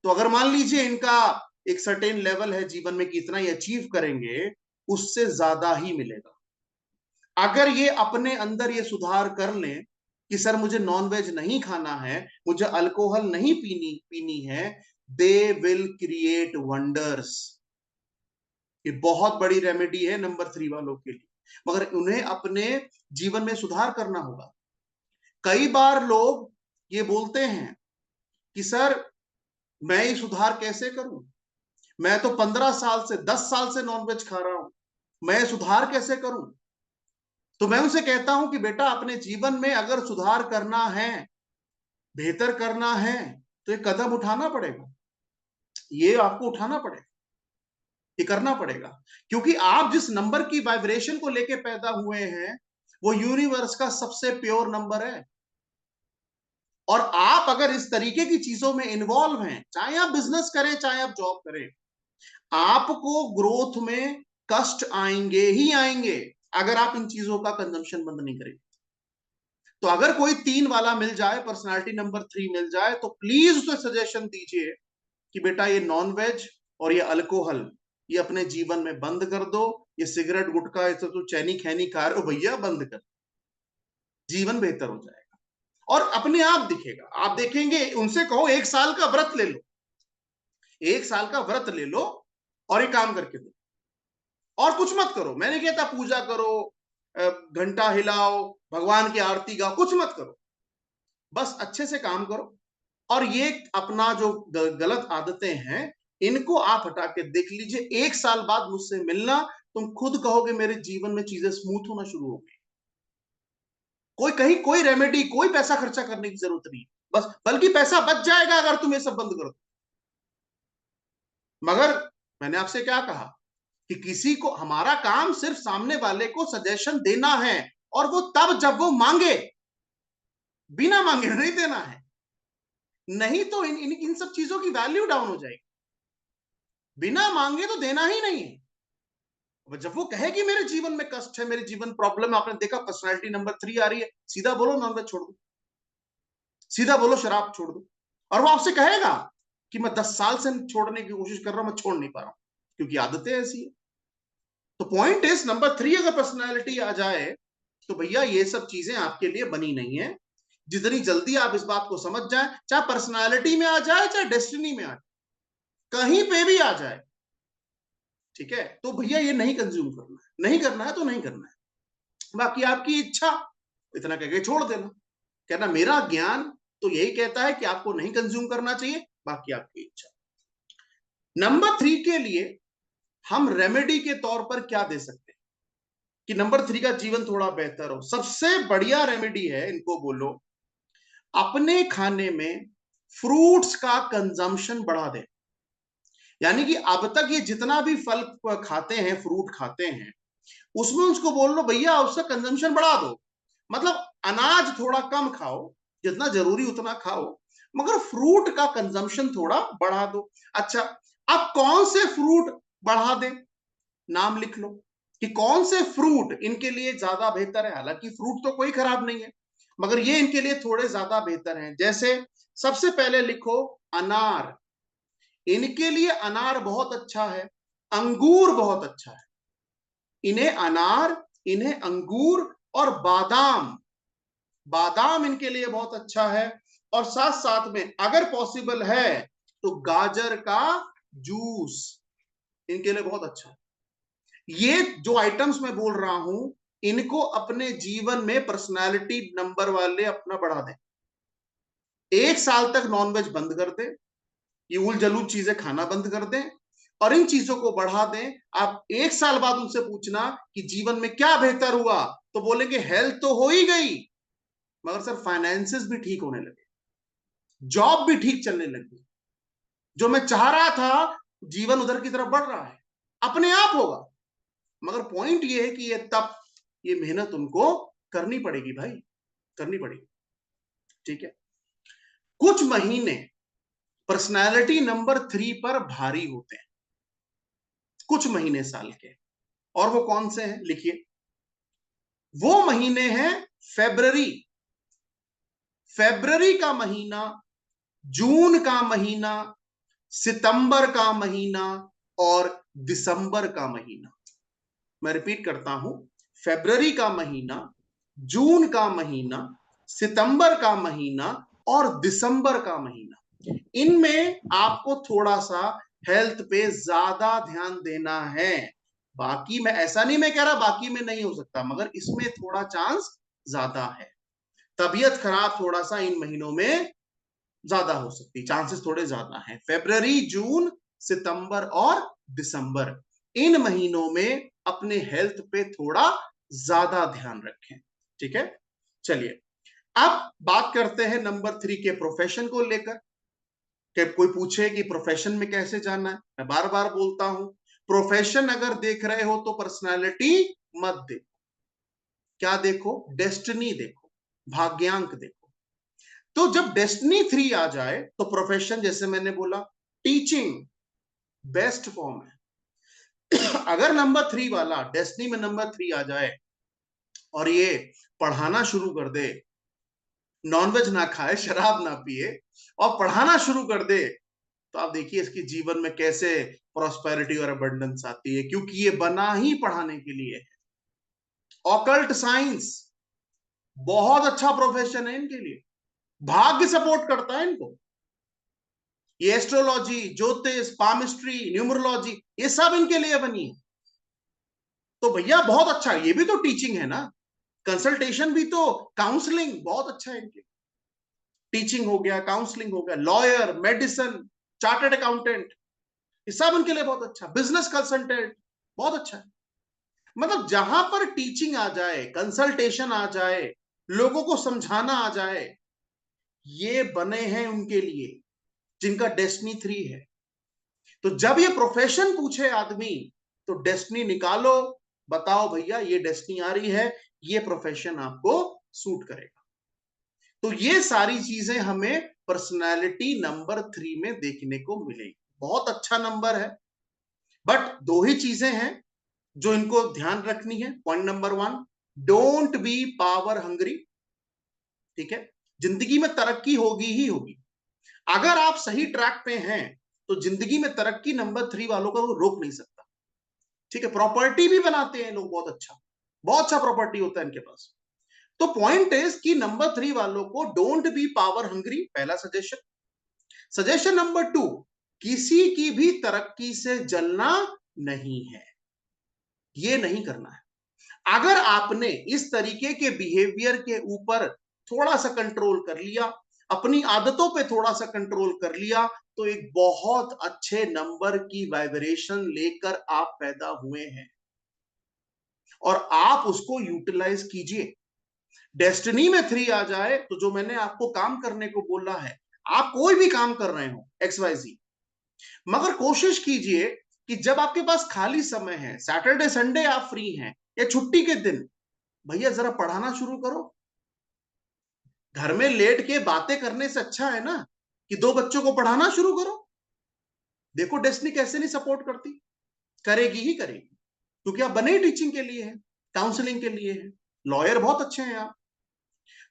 तो अगर मान लीजिए इनका एक सर्टेन लेवल है जीवन में, कितना ये अचीव करेंगे, उससे ज्यादा ही मिलेगा। अगर ये अपने अंदर ये सुधार कर लें कि सर मुझे नॉनवेज नहीं खाना है, मुझे अल्कोहल नहीं पीनी पीनी है, दे विल क्रिएट वंडर्स। ये बहुत बड़ी रेमेडी है नंबर 3 वालों के लिए, मगर उन्हें अपने जीवन में सुधार करना होगा। कई बार लोग ये बोलते हैं कि सर मैं ये सुधार कैसे करूं, मैं तो 15 साल से 10 साल से नॉनवेज खा रहा हूं, मैं सुधार कैसे करूं? तो मैं उनसे कहता हूं कि बेटा अपने जीवन में अगर सुधार करना है, बेहतर करना है, तो ये कदम उठाना पड़ेगा, ये आपको उठाना पड़ेगा, ये करना पड़ेगा। क्योंकि आप जिस नंबर की वाइब्रेशन को लेके पैदा हुए हैं, वो यूनिवर्स का सबसे प्योर नंबर है। और आप अगर इस तरीके की चीजों में इन्वॉल्व हैं, चाहे आप बिजनेस करें, चाहे आप जॉब करें, आपको ग्रोथ में कष्ट आएंगे ही आएंगे अगर आप इन चीजों का कंजम्पशन बंद नहीं करेंगे। तो अगर कोई 3 वाला मिल जाए, पर्सनालिटी नंबर 3 मिल जाए, तो प्लीज उसे सजेशन दीजिए कि बेटा ये नॉन वेज और ये अल्कोहल ये अपने जीवन में बंद कर दो, ये सिगरेट गुटखा ये तो चैनी खैनी खा रहे हो भैया, बंद कर, जीवन बेहतर हो जाएगा और अपने आप दिखेगा। आप देखेंगे, उनसे कहो 1 साल का व्रत ले लो, 1 साल का व्रत ले लो और ये काम करके दो, और कुछ मत करो। मैंने कहता पूजा करो, घंटा हिलाओ, भगवान की आरती गाओ, कुछ मत करो, बस अच्छे से काम करो। और ये अपना जो गलत आदतें हैं, इनको आप हटा के देख लीजिए, 1 साल बाद मुझसे मिलना, तुम खुद कहोगे मेरे जीवन में चीजें स्मूथ होना शुरू हो गई। कोई कहीं कोई रेमेडी, कोई पैसा खर्चा करने की जरूरत नहीं, बस, बल्कि पैसा बच जाएगा अगर तुम ये सब बंद कर दो। मगर मैंने आपसे क्या कहा कि किसी को, हमारा काम सिर्फ सामने वाले को सजेशन देना है, और वो तब जब वो मांगे, बिना मांगे नहीं देना है, नहीं तो इन सब चीजों की वैल्यू डाउन हो जाएगी। बिना मांगे तो देना ही नहीं है। जब वो कहे कि मेरे जीवन में कष्ट है, मेरे जीवन प्रॉब्लम, आपने देखा पर्सनैलिटी नंबर 3 आ रही है, सीधा बोलो नॉनवेज छोड़ दो, सीधा बोलो शराब छोड़ दो। और वो आपसे कहेगा कि मैं 10 साल से छोड़ने की कोशिश कर रहा हूं, मैं छोड़ नहीं पा रहा हूं, क्योंकि आदतें ऐसी है। तो पॉइंट इज नंबर 3 अगर पर्सनैलिटी आ जाए तो भैया ये सब चीजें आपके लिए बनी नहीं है। जितनी जल्दी आप इस बात को समझ जाए, चाहे पर्सनैलिटी में आ जाए चाहे डेस्टिनी में आ जाए, कहीं पे भी आ जाए, ठीक है, तो भैया ये नहीं कंज्यूम करना है, नहीं करना है तो नहीं करना है, बाकी आपकी इच्छा, इतना कह के छोड़ देना, कहना मेरा ज्ञान तो यही कहता है कि आपको नहीं कंज्यूम करना चाहिए, बाकी आपकी इच्छा। नंबर 3 के लिए हम रेमेडी के तौर पर क्या दे सकते हैं कि नंबर 3 का जीवन थोड़ा बेहतर हो? सबसे बढ़िया रेमेडी है, इनको बोलो अपने खाने में फ्रूट्स का कंजम्पशन बढ़ा दे। यानी कि अब तक ये जितना भी फल खाते हैं, फ्रूट खाते हैं, उसमें उसको बोल लो भैया उसका कंजम्पशन बढ़ा दो, मतलब अनाज थोड़ा कम खाओ, जितना जरूरी उतना खाओ, मगर फ्रूट का कंजम्पशन थोड़ा बढ़ा दो। अच्छा, अब कौन से फ्रूट बढ़ा दे, नाम लिख लो कि कौन से फ्रूट इनके लिए ज्यादा बेहतर है। हालांकि फ्रूट तो कोई खराब नहीं है, मगर ये इनके लिए थोड़े ज्यादा बेहतर हैं। जैसे सबसे पहले लिखो अनार, इनके लिए अनार बहुत अच्छा है, अंगूर बहुत अच्छा है, इन्हें अनार, इन्हें अंगूर और बादाम, बादाम इनके लिए बहुत अच्छा है। और साथ साथ में अगर पॉसिबल है तो गाजर का जूस इनके लिए बहुत अच्छा है। ये जो आइटम्स मैं बोल रहा हूं, इनको अपने जीवन में पर्सनालिटी नंबर वाले अपना बढ़ा दें। 1 साल तक नॉनवेज बंद कर दें, ये उल जलूल चीजें खाना बंद कर दें और इन चीजों को बढ़ा दें। आप 1 साल बाद उनसे पूछना कि जीवन में क्या बेहतर हुआ, तो बोलेंगे हेल्थ तो हो ही गई, मगर सर फाइनेंसेस भी ठीक होने लगे, जॉब भी ठीक चलने लगी, जो मैं चाह रहा था जीवन उधर की तरफ बढ़ रहा है, अपने आप होगा। मगर पॉइंट ये है कि ये तब ये मेहनत उनको करनी पड़ेगी भाई, करनी पड़ेगी, ठीक है। कुछ महीने पर्सनालिटी नंबर 3 पर भारी होते हैं, कुछ महीने साल के, और वो कौन से हैं लिखिए। वो महीने हैं फेब्रवरी, फेब्रवरी का महीना, जून का महीना, सितंबर का महीना और दिसंबर का महीना। मैं रिपीट करता हूं, फेब्रवरी का महीना, जून का महीना, सितंबर का महीना और दिसंबर का महीना, इनमें आपको थोड़ा सा हेल्थ पे ज्यादा ध्यान देना है। बाकी में ऐसा नहीं मैं कह रहा बाकी में नहीं हो सकता, मगर इसमें थोड़ा चांस ज्यादा है। तबीयत खराब थोड़ा सा इन महीनों में ज्यादा हो सकती है, चांसेस थोड़े ज्यादा हैं। फेब्रवरी, जून, सितंबर और दिसंबर, इन महीनों में अपने हेल्थ पे थोड़ा ज्यादा ध्यान रखें, ठीक है। चलिए अब बात करते हैं नंबर 3 के प्रोफेशन को लेकर। कि कोई पूछे कि प्रोफेशन में कैसे जाना है, मैं बार बार बोलता हूं प्रोफेशन अगर देख रहे हो तो पर्सनालिटी मत देखो, क्या देखो, डेस्टिनी देखो, भाग्यांक देखो। तो जब डेस्टिनी 3 आ जाए तो प्रोफेशन, जैसे मैंने बोला टीचिंग बेस्ट फॉर्म है। अगर नंबर 3 वाला डेस्टिनी में नंबर 3 आ जाए और ये पढ़ाना शुरू कर दे, नॉनवेज ना खाए, शराब ना पिए और पढ़ाना शुरू कर दे, तो आप देखिए इसके जीवन में कैसे प्रॉस्पेरिटी और अबंडेंस आती है, क्योंकि ये बना ही पढ़ाने के लिए है। ऑकल्ट साइंस बहुत अच्छा प्रोफेशन है इनके लिए, भाग्य सपोर्ट करता है इनको। ये एस्ट्रोलॉजी, ज्योतिष, पामिस्ट्री, न्यूमरोलॉजी, ये सब इनके लिए बनी है। तो भैया बहुत अच्छा है, ये भी तो टीचिंग है ना, कंसल्टेशन भी तो, काउंसलिंग बहुत अच्छा है इनके, टीचिंग हो गया, काउंसलिंग हो गया, लॉयर, मेडिसिन, चार्टर्ड अकाउंटेंट, ये सब इनके लिए बहुत अच्छा, बिजनेस कंसल्टेंट बहुत अच्छा है। मतलब जहां पर टीचिंग आ जाए, कंसल्टेशन आ जाए, लोगों को समझाना आ जाए, ये बने हैं उनके लिए जिनका डेस्टिनी 3 है। तो जब ये प्रोफेशन पूछे आदमी तो डेस्टिनी निकालो, बताओ भैया ये डेस्टिनी आ रही है, ये प्रोफेशन आपको सूट करेगा। तो ये सारी चीजें हमें पर्सनालिटी नंबर 3 में देखने को मिलेगी। बहुत अच्छा नंबर है, बट दो ही चीजें हैं, जो इनको ध्यान रखनी है, point number 1, don't be power hungry. ठीक है, जिंदगी में तरक्की होगी ही होगी। अगर आप सही ट्रैक पे हैं तो जिंदगी में तरक्की नंबर 3 वालों का वो रोक नहीं सकता। ठीक है, प्रॉपर्टी भी बनाते हैं लोग, बहुत अच्छा प्रॉपर्टी होता है इनके पास। तो पॉइंट इज कि नंबर 3 वालों को डोंट बी पावर हंग्री, पहला सजेशन। सजेशन नंबर 2, किसी की भी तरक्की से जलना नहीं है, ये नहीं करना है। अगर आपने इस तरीके के बिहेवियर के ऊपर थोड़ा सा कंट्रोल कर लिया, अपनी आदतों पे थोड़ा सा कंट्रोल कर लिया, तो एक बहुत अच्छे नंबर की वाइब्रेशन लेकर आप पैदा हुए हैं और आप उसको यूटिलाइज कीजिए। डेस्टिनी में 3 आ जाए तो जो मैंने आपको काम करने को बोला है, आप कोई भी काम कर रहे हो XYZ, मगर कोशिश कीजिए कि जब आपके पास खाली समय है, सैटरडे संडे आप फ्री हैं या छुट्टी के दिन, भैया जरा पढ़ाना शुरू करो। घर में लेट के बातें करने से अच्छा है ना कि 2 बच्चों को पढ़ाना शुरू करो। देखो डेस्टिनी कैसे नहीं सपोर्ट करती, करेगी ही करेगी, क्योंकि आप बने ही टीचिंग के लिए हैं, काउंसलिंग के लिए हैं, लॉयर बहुत अच्छे हैं आप।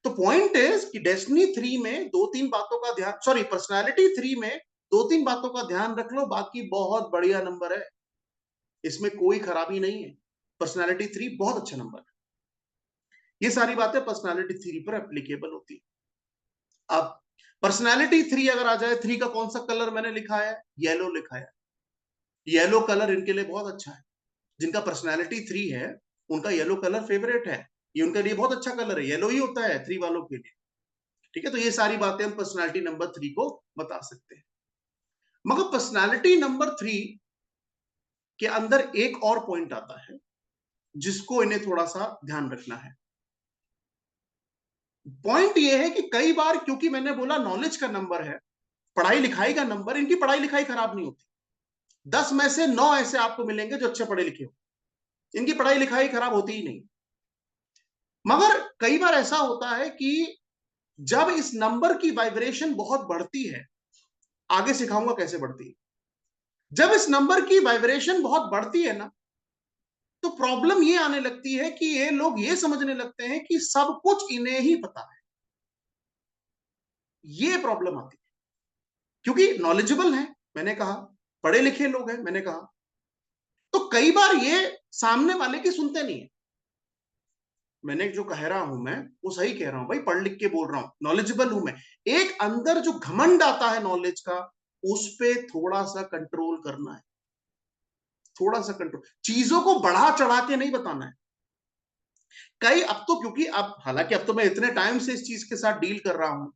तो पॉइंट इज कि डेस्टिनी 3 में 2-3 बातों का ध्यान, सॉरी पर्सनालिटी 3 में 2-3 बातों का ध्यान रख लो, बाकी बहुत बढ़िया नंबर है, इसमें कोई खराबी नहीं है। पर्सनालिटी 3 बहुत अच्छा नंबर है। ये सारी बातें पर्सनालिटी 3 पर एप्लीकेबल होती है। अब पर्सनालिटी 3 अगर आ जाए, 3 का कौन सा कलर मैंने लिखा है, येलो लिखा है। येलो कलर इनके लिए बहुत अच्छा है। जिनका पर्सनालिटी 3 है उनका येलो कलर फेवरेट है, ये उनके लिए बहुत अच्छा कलर है, येलो ही होता है 3 वालों के लिए। ठीक है, तो ये सारी बातें हम पर्सनालिटी नंबर 3 को बता सकते हैं। मगर पर्सनालिटी नंबर 3 के अंदर एक और पॉइंट आता है जिसको इन्हें थोड़ा सा ध्यान रखना है। पॉइंट ये है कि कई बार, क्योंकि मैंने बोला नॉलेज का नंबर है, पढ़ाई लिखाई का नंबर, इनकी पढ़ाई लिखाई खराब नहीं होती। 10 में से 9 ऐसे आपको मिलेंगे जो अच्छे पढ़े लिखे हो, इनकी पढ़ाई लिखाई खराब होती ही नहीं। मगर कई बार ऐसा होता है कि जब इस नंबर की वाइब्रेशन बहुत बढ़ती है, आगे सिखाऊंगा कैसे बढ़ती है, जब इस नंबर की वाइब्रेशन बहुत बढ़ती है ना, तो प्रॉब्लम ये आने लगती है कि ये लोग ये समझने लगते हैं कि सब कुछ इन्हें ही पता है। ये प्रॉब्लम आती है, क्योंकि नॉलेजेबल है, मैंने कहा, पढ़े लिखे लोग हैं, मैंने कहा, तो कई बार ये सामने वाले की सुनते नहीं है। मैंने जो कह रहा हूं मैं वो सही कह रहा हूं भाई, पढ़ लिख के बोल रहा हूं, नॉलेजेबल हूं मैं। एक अंदर जो घमंड आता है नॉलेज का, उस पे थोड़ा सा कंट्रोल करना है, थोड़ा सा कंट्रोल, चीजों को बढ़ा चढ़ा के नहीं बताना है। कई अब तो, क्योंकि अब हालांकि अब तो मैं इतने टाइम से इस चीज के साथ डील कर रहा हूं,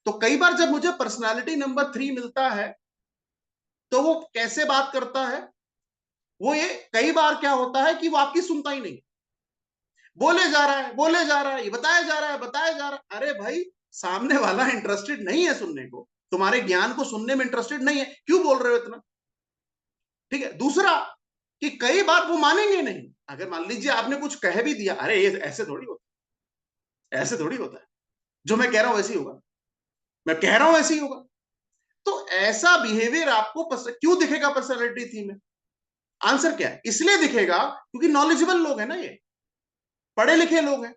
तो कई बार जब मुझे पर्सनालिटी नंबर 3 मिलता है तो वो कैसे बात करता है, वो ये कई बार क्या होता है कि वो आपकी सुनता ही नहीं, बोले जा रहा है, बोले जा रहा है, ये बताया जा रहा है, बताया जा रहा है। अरे भाई, सामने वाला इंटरेस्टेड नहीं है सुनने को, तुम्हारे ज्ञान को सुनने में इंटरेस्टेड नहीं है, क्यों बोल रहे हो इतना। ठीक है, दूसरा कि कई बार वो मानेंगे नहीं। अगर मान लीजिए आपने कुछ कह भी दिया, अरे ये ऐसे थोड़ी होता है, ऐसे थोड़ी होता है, जो मैं कह रहा हूं ऐसे ही होगा, मैं कह रहा हूं ऐसे ही होगा। तो ऐसा बिहेवियर आपको क्यों दिखेगा पर्सनैलिटी थी में? आंसर क्या है, इसलिए दिखेगा क्योंकि नॉलेजेबल लोग हैं ना, ये पढ़े लिखे लोग हैं,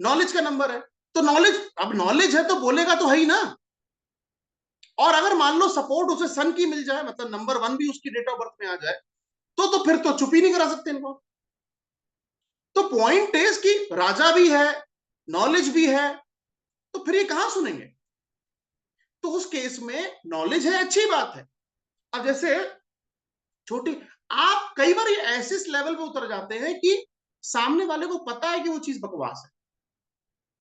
नॉलेज का नंबर है। तो नॉलेज, अब नॉलेज है तो बोलेगा तो है ही ना। और अगर मान लो सपोर्ट उसे सन की मिल जाए, मतलब नंबर 1 भी उसकी डेट ऑफ बर्थ में आ जाए, तो फिर तो चुप ही नहीं करा सकते इनको। तो पॉइंट इज कि राजा भी है, नॉलेज भी है, तो फिर ये कहां सुनेंगे। तो उस केस में नॉलेज है, अच्छी बात है। अब जैसे छोटी, आप कई बार ये ऐसे लेवल पे उतर जाते हैं कि सामने वाले को पता है कि वो चीज बकवास है,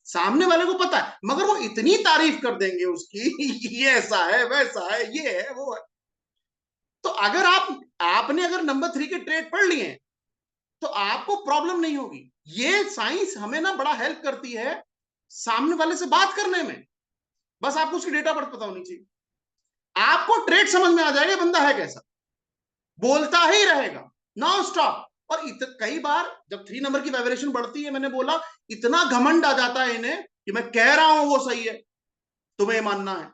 सामने वाले को पता है, मगर वो इतनी तारीफ कर देंगे उसकी ये ऐसा है, वैसा है, ये है, वो है। तो अगर आपने अगर नंबर 3 के ट्रेड पढ़ लिए हैं, तो आपको प्रॉब्लम नहीं होगी। ये साइंस हमें ना बड़ा हेल्प करती है सामने वाले से बात करने में। बस आपको उसकी डेट ऑफ बर्थ पता होनी चाहिए, आपको ट्रेड समझ में आ जाएगा बंदा है कैसा, बोलता ही रहेगा नॉन स्टॉप। और कई बार जब 3 नंबर की वाइब्रेशन बढ़ती है, मैंने बोला इतना घमंड आ जाता है इन्हें कि मैं कह रहा हूं वो सही है, तुम्हें मानना है।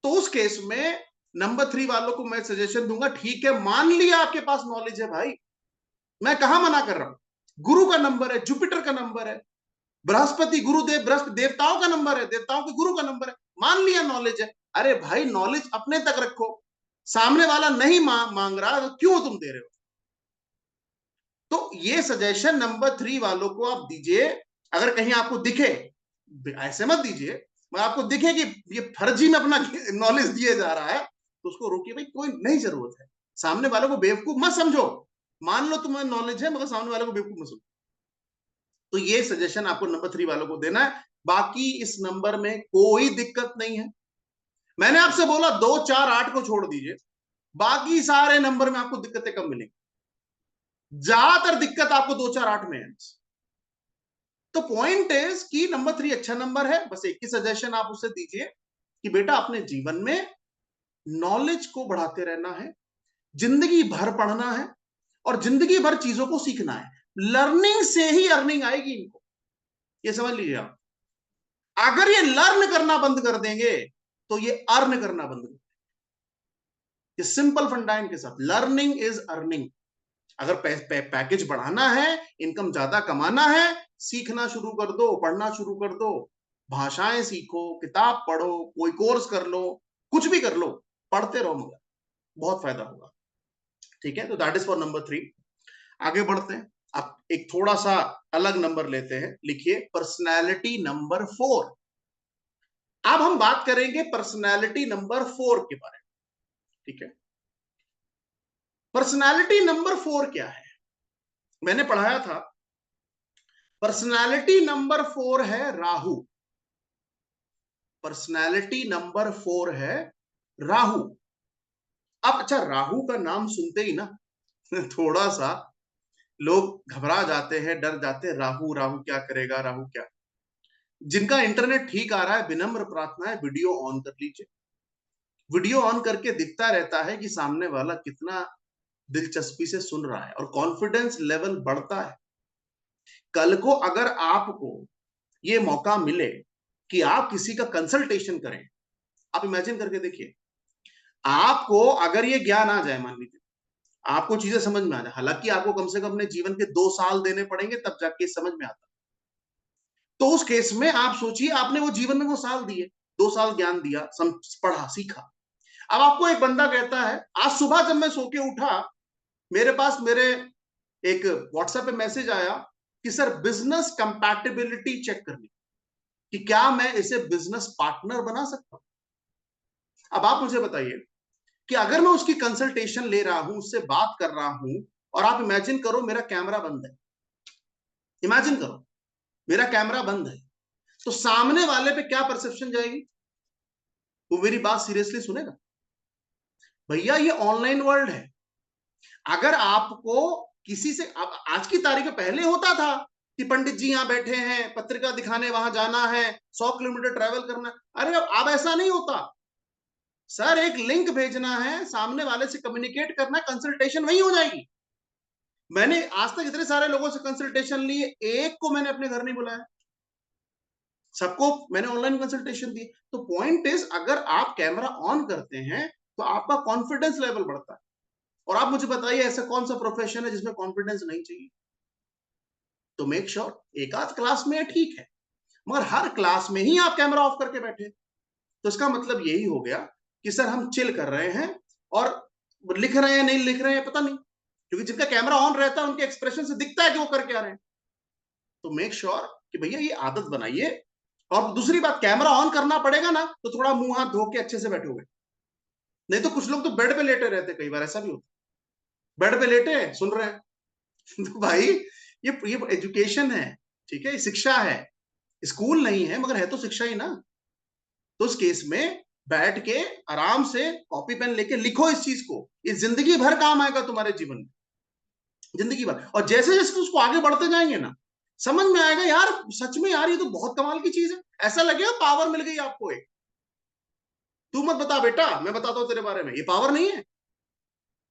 तो उस केस में नंबर 3 वालों को मैं सजेशन दूंगा, ठीक है मान लिया आपके पास नॉलेज है भाई, मैं कहां मना कर रहा हूं? गुरु का नंबर है, जुपिटर का नंबर है, बृहस्पति गुरुदेव, बृहस्पति देवताओं का नंबर है, देवताओं के गुरु का नंबर है। मान लिया नॉलेज है। अरे भाई नॉलेज अपने तक रखो, सामने वाला नहीं मांग रहा तो क्यों तुम दे रहे हो? तो ये सजेशन नंबर 3 वालों को आप दीजिए। अगर कहीं आपको दिखे, ऐसे मत दीजिए, मगर आपको दिखे कि ये फर्जी में अपना नॉलेज दिया जा रहा है, तो उसको रोकिए। भाई कोई नहीं जरूरत है, सामने वालों को बेवकूफ मत समझो। मान लो तुम्हें नॉलेज है, मगर सामने वालों को बेवकूफ मत समझो। तो ये सजेशन आपको नंबर 3 वालों को देना है। बाकी इस नंबर में कोई दिक्कत नहीं है। मैंने आपसे बोला 2 4 8 को छोड़ दीजिए, बाकी सारे नंबर में आपको दिक्कतें कम मिलेंगी। ज्यादातर दिक्कत आपको 2 4 8 में है। तो पॉइंट इज कि नंबर 3 अच्छा नंबर है। बस एक ही सजेशन आप उसे दीजिए कि बेटा अपने जीवन में नॉलेज को बढ़ाते रहना है, जिंदगी भर पढ़ना है और जिंदगी भर चीजों को सीखना है। लर्निंग से ही अर्निंग आएगी इनको, ये समझ लीजिए आप। अगर ये लर्न करना बंद कर देंगे तो ये अर्न करना बंद कर देंगे। ये सिंपल फंडा इनके साथ, लर्निंग इज अर्निंग। अगर पैकेज बढ़ाना है, इनकम ज्यादा कमाना है, सीखना शुरू कर दो, पढ़ना शुरू कर दो, भाषाएं सीखो, किताब पढ़ो, कोई कोर्स कर लो, कुछ भी कर लो, पढ़ते रहो, मगर बहुत फायदा होगा। ठीक है, तो दैट इज फॉर नंबर 3। आगे बढ़ते हैं। अब एक थोड़ा सा अलग नंबर लेते हैं। लिखिए पर्सनैलिटी नंबर 4। अब हम बात करेंगे पर्सनैलिटी नंबर 4 के बारे में। ठीक है, पर्सनैलिटी नंबर 4 क्या है? मैंने पढ़ाया था, पर्सनैलिटी नंबर 4 है राहु। पर्सनैलिटी नंबर 4 है राहु। अब अच्छा, राहु का नाम सुनते ही ना थोड़ा सा लोग घबरा जाते हैं, डर जाते हैं। राहु राहु क्या करेगा, राहु क्या? जिनका इंटरनेट ठीक आ रहा है, विनम्र प्रार्थना है, वीडियो ऑन कर लीजिए। वीडियो ऑन करके दिखता रहता है कि सामने वाला कितना दिलचस्पी से सुन रहा है और कॉन्फिडेंस लेवल बढ़ता है। कल को अगर आपको ये मौका मिले कि आप किसी का कंसल्टेशन करें, आप इमेजिन करके देखिए, आपको अगर ये ज्ञान आ जाए, मान लीजिए आपको चीजें समझ में आ जाए, हालांकि आपको कम से कम अपने जीवन के 2 साल देने पड़ेंगे तब जाके समझ में आता। तो उस केस में आप सोचिए, आपने वो जीवन में वो साल दिए, 2 साल ज्ञान दिया, पढ़ा सीखा। अब आपको एक बंदा कहता है, आज सुबह जब मैं सो के उठा, मेरे पास मेरे एक व्हाट्सएप पे मैसेज आया कि सर बिजनेस कंपैटिबिलिटी चेक करनी, कि क्या मैं इसे बिजनेस पार्टनर बना सकता हूं। अब आप मुझे बताइए कि अगर मैं उसकी कंसल्टेशन ले रहा हूं, उससे बात कर रहा हूं, और आप इमेजिन करो मेरा कैमरा बंद है, इमेजिन करो मेरा कैमरा बंद है, तो सामने वाले पे क्या परसेप्शन जाएगी? वो मेरी बात सीरियसली सुनेगा? भैया ये ऑनलाइन वर्ल्ड है। अगर आपको किसी से, आज की तारीख में, पहले होता था कि पंडित जी यहां बैठे हैं, पत्रिका दिखाने वहां जाना है, 100 किलोमीटर ट्रैवल करना। अरे अब ऐसा नहीं होता सर, एक लिंक भेजना है, सामने वाले से कम्युनिकेट करना है, कंसल्टेशन वही हो जाएगी। मैंने आज तक इतने सारे लोगों से कंसल्टेशन लिए, एक को मैंने अपने घर नहीं बुलाया, सबको मैंने ऑनलाइन कंसल्टेशन दी। तो पॉइंट इज, अगर आप कैमरा ऑन करते हैं तो आपका कॉन्फिडेंस लेवल बढ़ता है। और आप मुझे बताइए ऐसा कौन सा प्रोफेशन है जिसमें कॉन्फिडेंस नहीं चाहिए? तो मेक श्योर एक आध क्लास में ठीक है, मगर हर क्लास में ही आप कैमरा ऑफ करके बैठे, तो इसका मतलब यही हो गया कि सर हम चिल कर रहे हैं, और लिख रहे हैं नहीं लिख रहे हैं पता नहीं, क्योंकि जिनका कैमरा ऑन रहता है उनके एक्सप्रेशन से दिखता है कि वो कर क्या रहे हैं। तो मेक श्योर कि भैया ये आदत बनाइए। और दूसरी बात, कैमरा ऑन करना पड़ेगा ना तो थोड़ा मुंह हाथ धो के अच्छे से बैठोगे, नहीं तो कुछ लोग तो बेड पे लेटे रहते, कई बार ऐसा भी होता है, बेड पे लेटे हैं सुन रहे हैं तो भाई ये एजुकेशन है, ठीक है, ये शिक्षा है, स्कूल नहीं है मगर है तो शिक्षा ही ना। तो उस केस में बैठ के आराम से कॉपी पेन लेके लिखो इस चीज को, ये जिंदगी भर काम आएगा तुम्हारे जीवन में, जिंदगी भर। और जैसे जैसे उसको आगे बढ़ते जाएंगे ना, समझ में आएगा यार, सच में यार ये तो बहुत कमाल की चीज है। ऐसा लगेगा पावर मिल गई आपको एक। तू मत बता बेटा, मैं बताता हूं तेरे बारे में, ये पावर नहीं है,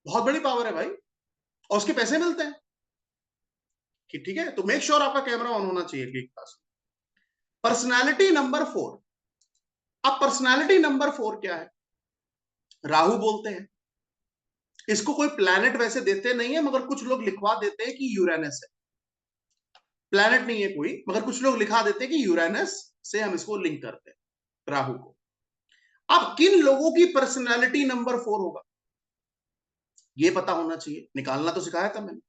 बहुत बड़ी पावर है भाई, और उसके पैसे मिलते हैं। ठीक है, तो मेक श्योर आपका कैमरा ऑन होना चाहिए क्लास। Personality number 4। अब पर्सनैलिटी नंबर 4 क्या है? राहु बोलते हैं। इसको कोई प्लैनेट वैसे देते नहीं है, मगर कुछ लोग लिखवा देते हैं कि यूरेनस है। प्लैनेट नहीं है कोई, मगर कुछ लोग लिखा देते हैं कि यूरेनस से हम इसको लिंक करते हैं, राहु को। अब किन लोगों की पर्सनैलिटी नंबर 4 होगा, ये पता होना चाहिए, निकालना तो सिखाया था मैंने।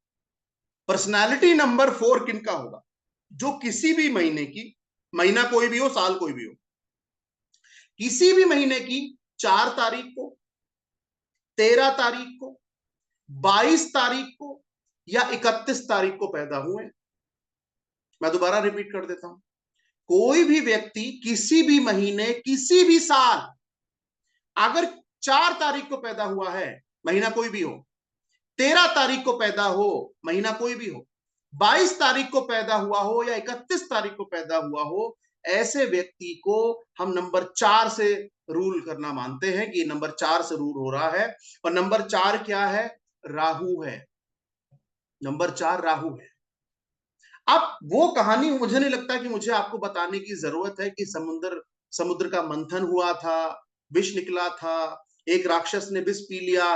पर्सनैलिटी नंबर 4 किनका होगा, जो किसी भी महीने की, महीना कोई भी हो, साल कोई भी हो, किसी भी महीने की 4 तारीख को, 13 तारीख को, 22 तारीख को या 31 तारीख को पैदा हुए। मैं दोबारा रिपीट कर देता हूं, कोई भी व्यक्ति किसी भी महीने, किसी भी साल, अगर 4 तारीख को पैदा हुआ है, महीना कोई भी हो, 13 तारीख को पैदा हो, महीना कोई भी हो, 22 तारीख को पैदा हुआ हो या 31 तारीख को पैदा हुआ हो, ऐसे व्यक्ति को हम नंबर 4 से रूल करना मानते हैं कि नंबर 4 से रूल हो रहा है। और नंबर 4 क्या है, राहु है। नंबर 4 राहु है। अब वो कहानी मुझे नहीं लगता कि मुझे आपको बताने की जरूरत है कि समुद्र का मंथन हुआ था, विष निकला था, एक राक्षस ने विष पी लिया,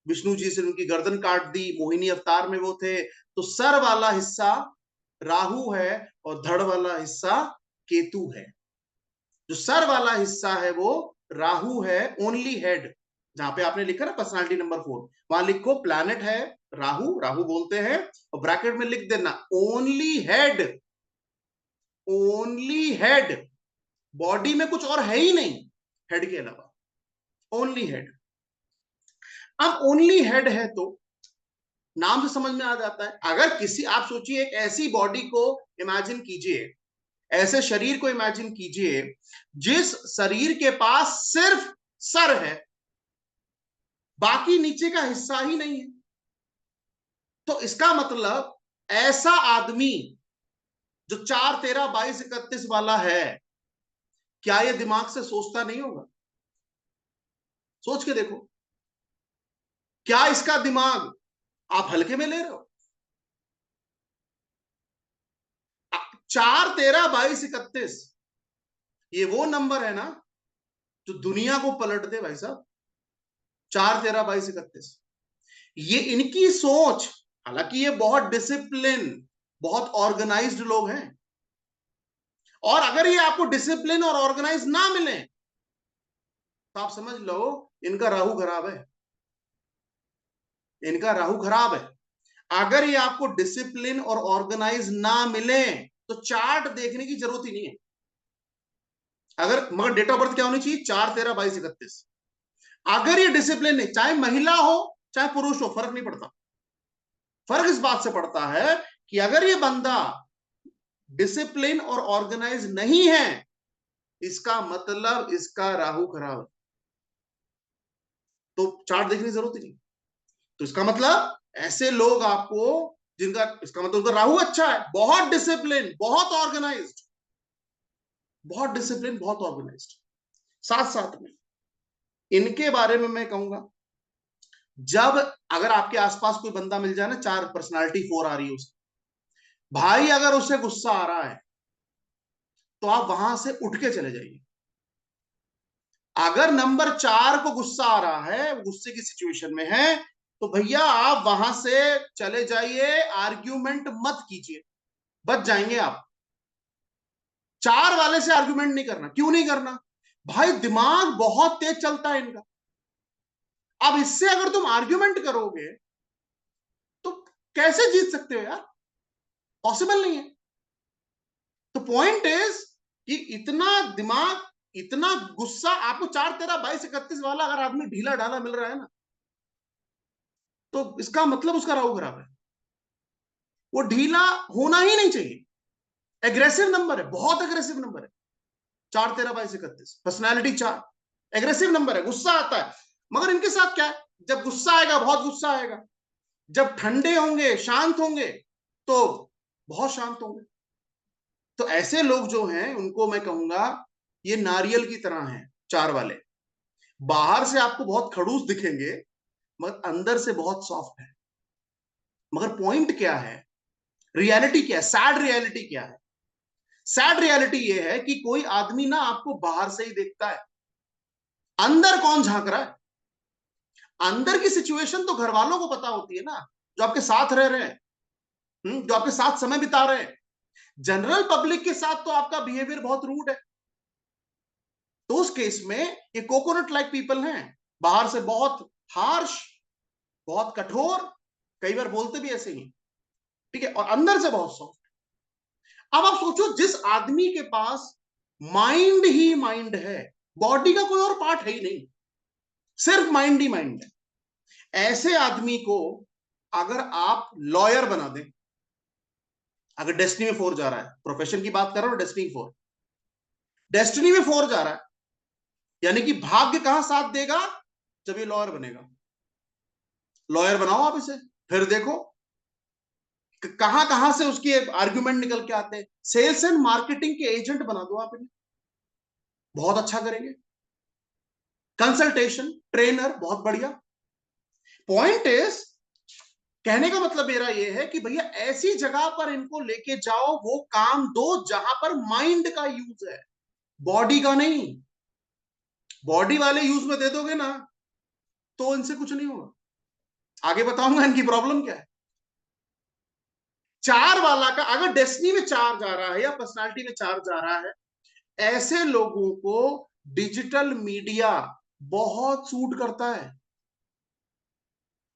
विष्णु जी से उनकी गर्दन काट दी, मोहिनी अवतार में वो थे। तो सर वाला हिस्सा राहु है और धड़ वाला हिस्सा केतु है। जो सर वाला हिस्सा है वो राहु है, ओनली हेड। जहां पे आपने लिखा ना पर्सनालिटी नंबर 4, वहां लिखो प्लैनेट है राहु, राहु बोलते हैं, और ब्रैकेट में लिख देना only head. Only head, body में कुछ और है ही नहीं हेड के अलावा, ओनली हेड। अब ओनली हेड है तो नाम से समझ में आ जाता है। अगर किसी, आप सोचिए एक ऐसी बॉडी को इमेजिन कीजिए, ऐसे शरीर को इमेजिन कीजिए जिस शरीर के पास सिर्फ सर है, बाकी नीचे का हिस्सा ही नहीं है। तो इसका मतलब ऐसा आदमी जो 4, 13, 22, 31 वाला है, क्या ये दिमाग से सोचता नहीं होगा? सोच के देखो, क्या इसका दिमाग आप हल्के में ले रहे हो? 4, 13, 22, 31 ये वो नंबर है ना जो दुनिया को पलट दे भाई साहब। 4, 13, 22, 31 ये इनकी सोच, हालांकि ये बहुत डिसिप्लिन, बहुत ऑर्गेनाइज्ड लोग हैं, और अगर ये आपको डिसिप्लिन और ऑर्गेनाइज ना मिले तो आप समझ लो इनका राहु खराब है, इनका राहु खराब है। अगर ये आपको डिसिप्लिन और ऑर्गेनाइज ना मिले तो चार्ट देखने की जरूरत ही नहीं है। अगर, मगर डेट ऑफ बर्थ क्या होनी चाहिए, 4, 13, 22, 31। अगर ये डिसिप्लिन नहीं, चाहे महिला हो चाहे पुरुष हो, फर्क नहीं पड़ता। फर्क इस बात से पड़ता है कि अगर ये बंदा डिसिप्लिन और ऑर्गेनाइज नहीं है, इसका मतलब इसका राहु खराब है, तो चार्ट देखने की जरूरत ही नहीं। तो इसका मतलब ऐसे लोग आपको, जिनका, इसका मतलब उनका राहु अच्छा है, बहुत डिसिप्लिन, बहुत ऑर्गेनाइज्ड, बहुत डिसिप्लिन, बहुत ऑर्गेनाइज्ड। साथ साथ में इनके बारे में मैं कहूंगा, जब अगर आपके आसपास कोई बंदा मिल जाए ना, 4 पर्सनालिटी 4 आ रही है उसकी, भाई अगर उसे गुस्सा आ रहा है तो आप वहां से उठ के चले जाइए। अगर नंबर 4 को गुस्सा आ रहा है, गुस्से की सिचुएशन में है, तो भैया आप वहां से चले जाइए, आर्ग्यूमेंट मत कीजिए, बच जाएंगे आप। 4 वाले से आर्ग्यूमेंट नहीं करना। क्यों नहीं करना? भाई दिमाग बहुत तेज चलता है इनका। अब इससे अगर तुम आर्ग्यूमेंट करोगे तो कैसे जीत सकते हो यार, पॉसिबल नहीं है। तो पॉइंट इज कि इतना दिमाग, इतना गुस्सा आपको 4, 13, 22, 31 वाला अगर आदमी ढीला ढाला मिल रहा है ना, तो इसका मतलब उसका राहु खराब है। वो ढीला होना ही नहीं चाहिए। एग्रेसिव नंबर है, बहुत एग्रेसिव नंबर है 4, 13, 22, 31, पर्सनैलिटी 4 एग्रेसिव नंबर है, गुस्सा आता है। मगर इनके साथ क्या है, जब गुस्सा आएगा बहुत गुस्सा आएगा, जब ठंडे होंगे, शांत होंगे, तो बहुत शांत होंगे। तो ऐसे लोग जो हैं उनको मैं कहूंगा ये नारियल की तरह हैं, 4 वाले। बाहर से आपको बहुत खड़ूस दिखेंगे मगर अंदर से बहुत सॉफ्ट है। मगर पॉइंट क्या है, रियलिटी क्या है, सैड रियलिटी क्या है? सैड रियलिटी ये है कि कोई आदमी ना आपको बाहर से ही देखता है, अंदर कौन झांक रहा है? अंदर की सिचुएशन तो घर वालों को पता होती है ना, जो आपके साथ रह रहे हैं, जो आपके साथ समय बिता रहे हैं। जनरल पब्लिक के साथ तो आपका बिहेवियर बहुत रूड है, तो उस केस में ये कोकोनट लाइक पीपल हैं, बाहर से बहुत हार्श, बहुत कठोर, कई बार बोलते भी ऐसे ही, ठीक है, और अंदर से बहुत सॉफ्ट। अब आप सोचो, जिस आदमी के पास माइंड ही माइंड है, बॉडी का कोई और पार्ट है ही नहीं, सिर्फ माइंड ही माइंड है, ऐसे आदमी को अगर आप लॉयर बना दें, अगर डेस्टिनी में 4 जा रहा है, प्रोफेशन की बात कर रहा हूं, डेस्टिनी में 4 जा रहा है, यानी कि भाग्य कहां साथ देगा, जब ये लॉयर बनेगा। लॉयर बनाओ आप इसे, फिर देखो कहां कहां से उसके आर्ग्यूमेंट निकल के आते हैं। सेल्स एंड मार्केटिंग के एजेंट बना दो आप इन्हें, बहुत अच्छा करेंगे। कंसल्टेशन ट्रेनर, बहुत बढ़िया। पॉइंट इज, कहने का मतलब मेरा यह है कि भैया ऐसी जगह पर इनको लेके जाओ, वो काम दो जहां पर माइंड का यूज है, बॉडी का नहीं। बॉडी वाले यूज में दे दोगे ना, तो इनसे कुछ नहीं होगा। आगे बताऊंगा इनकी प्रॉब्लम क्या है। 4 वाला का अगर डेस्टिनी में 4 जा रहा है या पर्सनालिटी में 4 जा रहा है, ऐसे लोगों को डिजिटल मीडिया बहुत सूट करता है।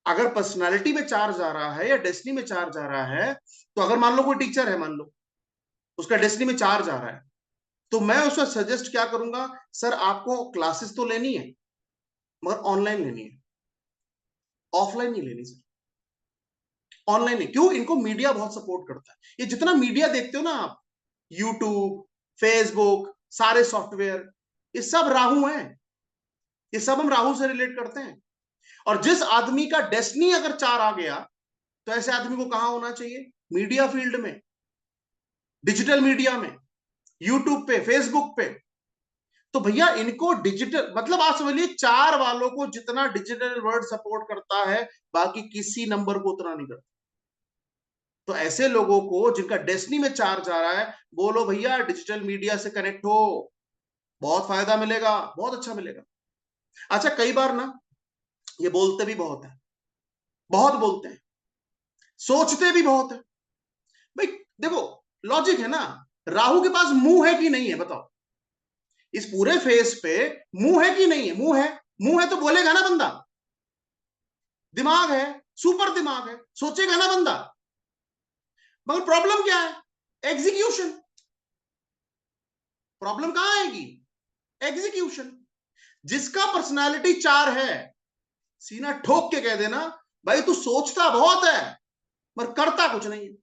अगर पर्सनालिटी में 4 जा रहा है या डेस्टिनी में 4 जा रहा है, तो अगर मान लो कोई टीचर है, मान लो उसका डेस्टिनी में 4 जा रहा है, तो मैं उसको सजेस्ट क्या करूंगा, सर आपको क्लासेस तो लेनी है, मगर ऑनलाइन लेनी है, ऑफलाइन नहीं लेनी सर, ऑनलाइन नहीं। क्यों? इनको मीडिया बहुत सपोर्ट करता है। ये जितना मीडिया देखते हो ना आप, यूट्यूब, फेसबुक, सारे सॉफ्टवेयर, ये सब राहु हैं, ये सब हम राहु से रिलेट करते हैं। और जिस आदमी का डेस्टिनी अगर 4 आ गया, तो ऐसे आदमी को कहां होना चाहिए, मीडिया फील्ड में, डिजिटल मीडिया में, यूट्यूब पे, फेसबुक पे। तो भैया इनको डिजिटल, मतलब आप समझिए 4 वालों को जितना डिजिटल वर्ल्ड सपोर्ट करता है, बाकी किसी नंबर को उतना नहीं करता। तो ऐसे लोगों को जिनका डेस्टिनी में 4 जा रहा है, बोलो भैया डिजिटल मीडिया से कनेक्ट हो, बहुत फायदा मिलेगा, बहुत अच्छा मिलेगा। अच्छा, कई बार ना ये बोलते भी बहुत है, बहुत बोलते हैं, सोचते भी बहुत है। भाई देखो, लॉजिक है ना, राहु के पास मुंह है कि नहीं है, बताओ। इस पूरे फेस पे मुंह है कि नहीं है? मुंह है, मुंह है तो बोलेगा ना बंदा। दिमाग है, सुपर दिमाग है, सोचेगा ना बंदा। मगर प्रॉब्लम क्या है? एग्जीक्यूशन। प्रॉब्लम कहां आएगी? एग्जीक्यूशन। जिसका पर्सनालिटी 4 है, सीना ठोक के कह देना, भाई तू सोचता बहुत है पर करता कुछ नहीं है।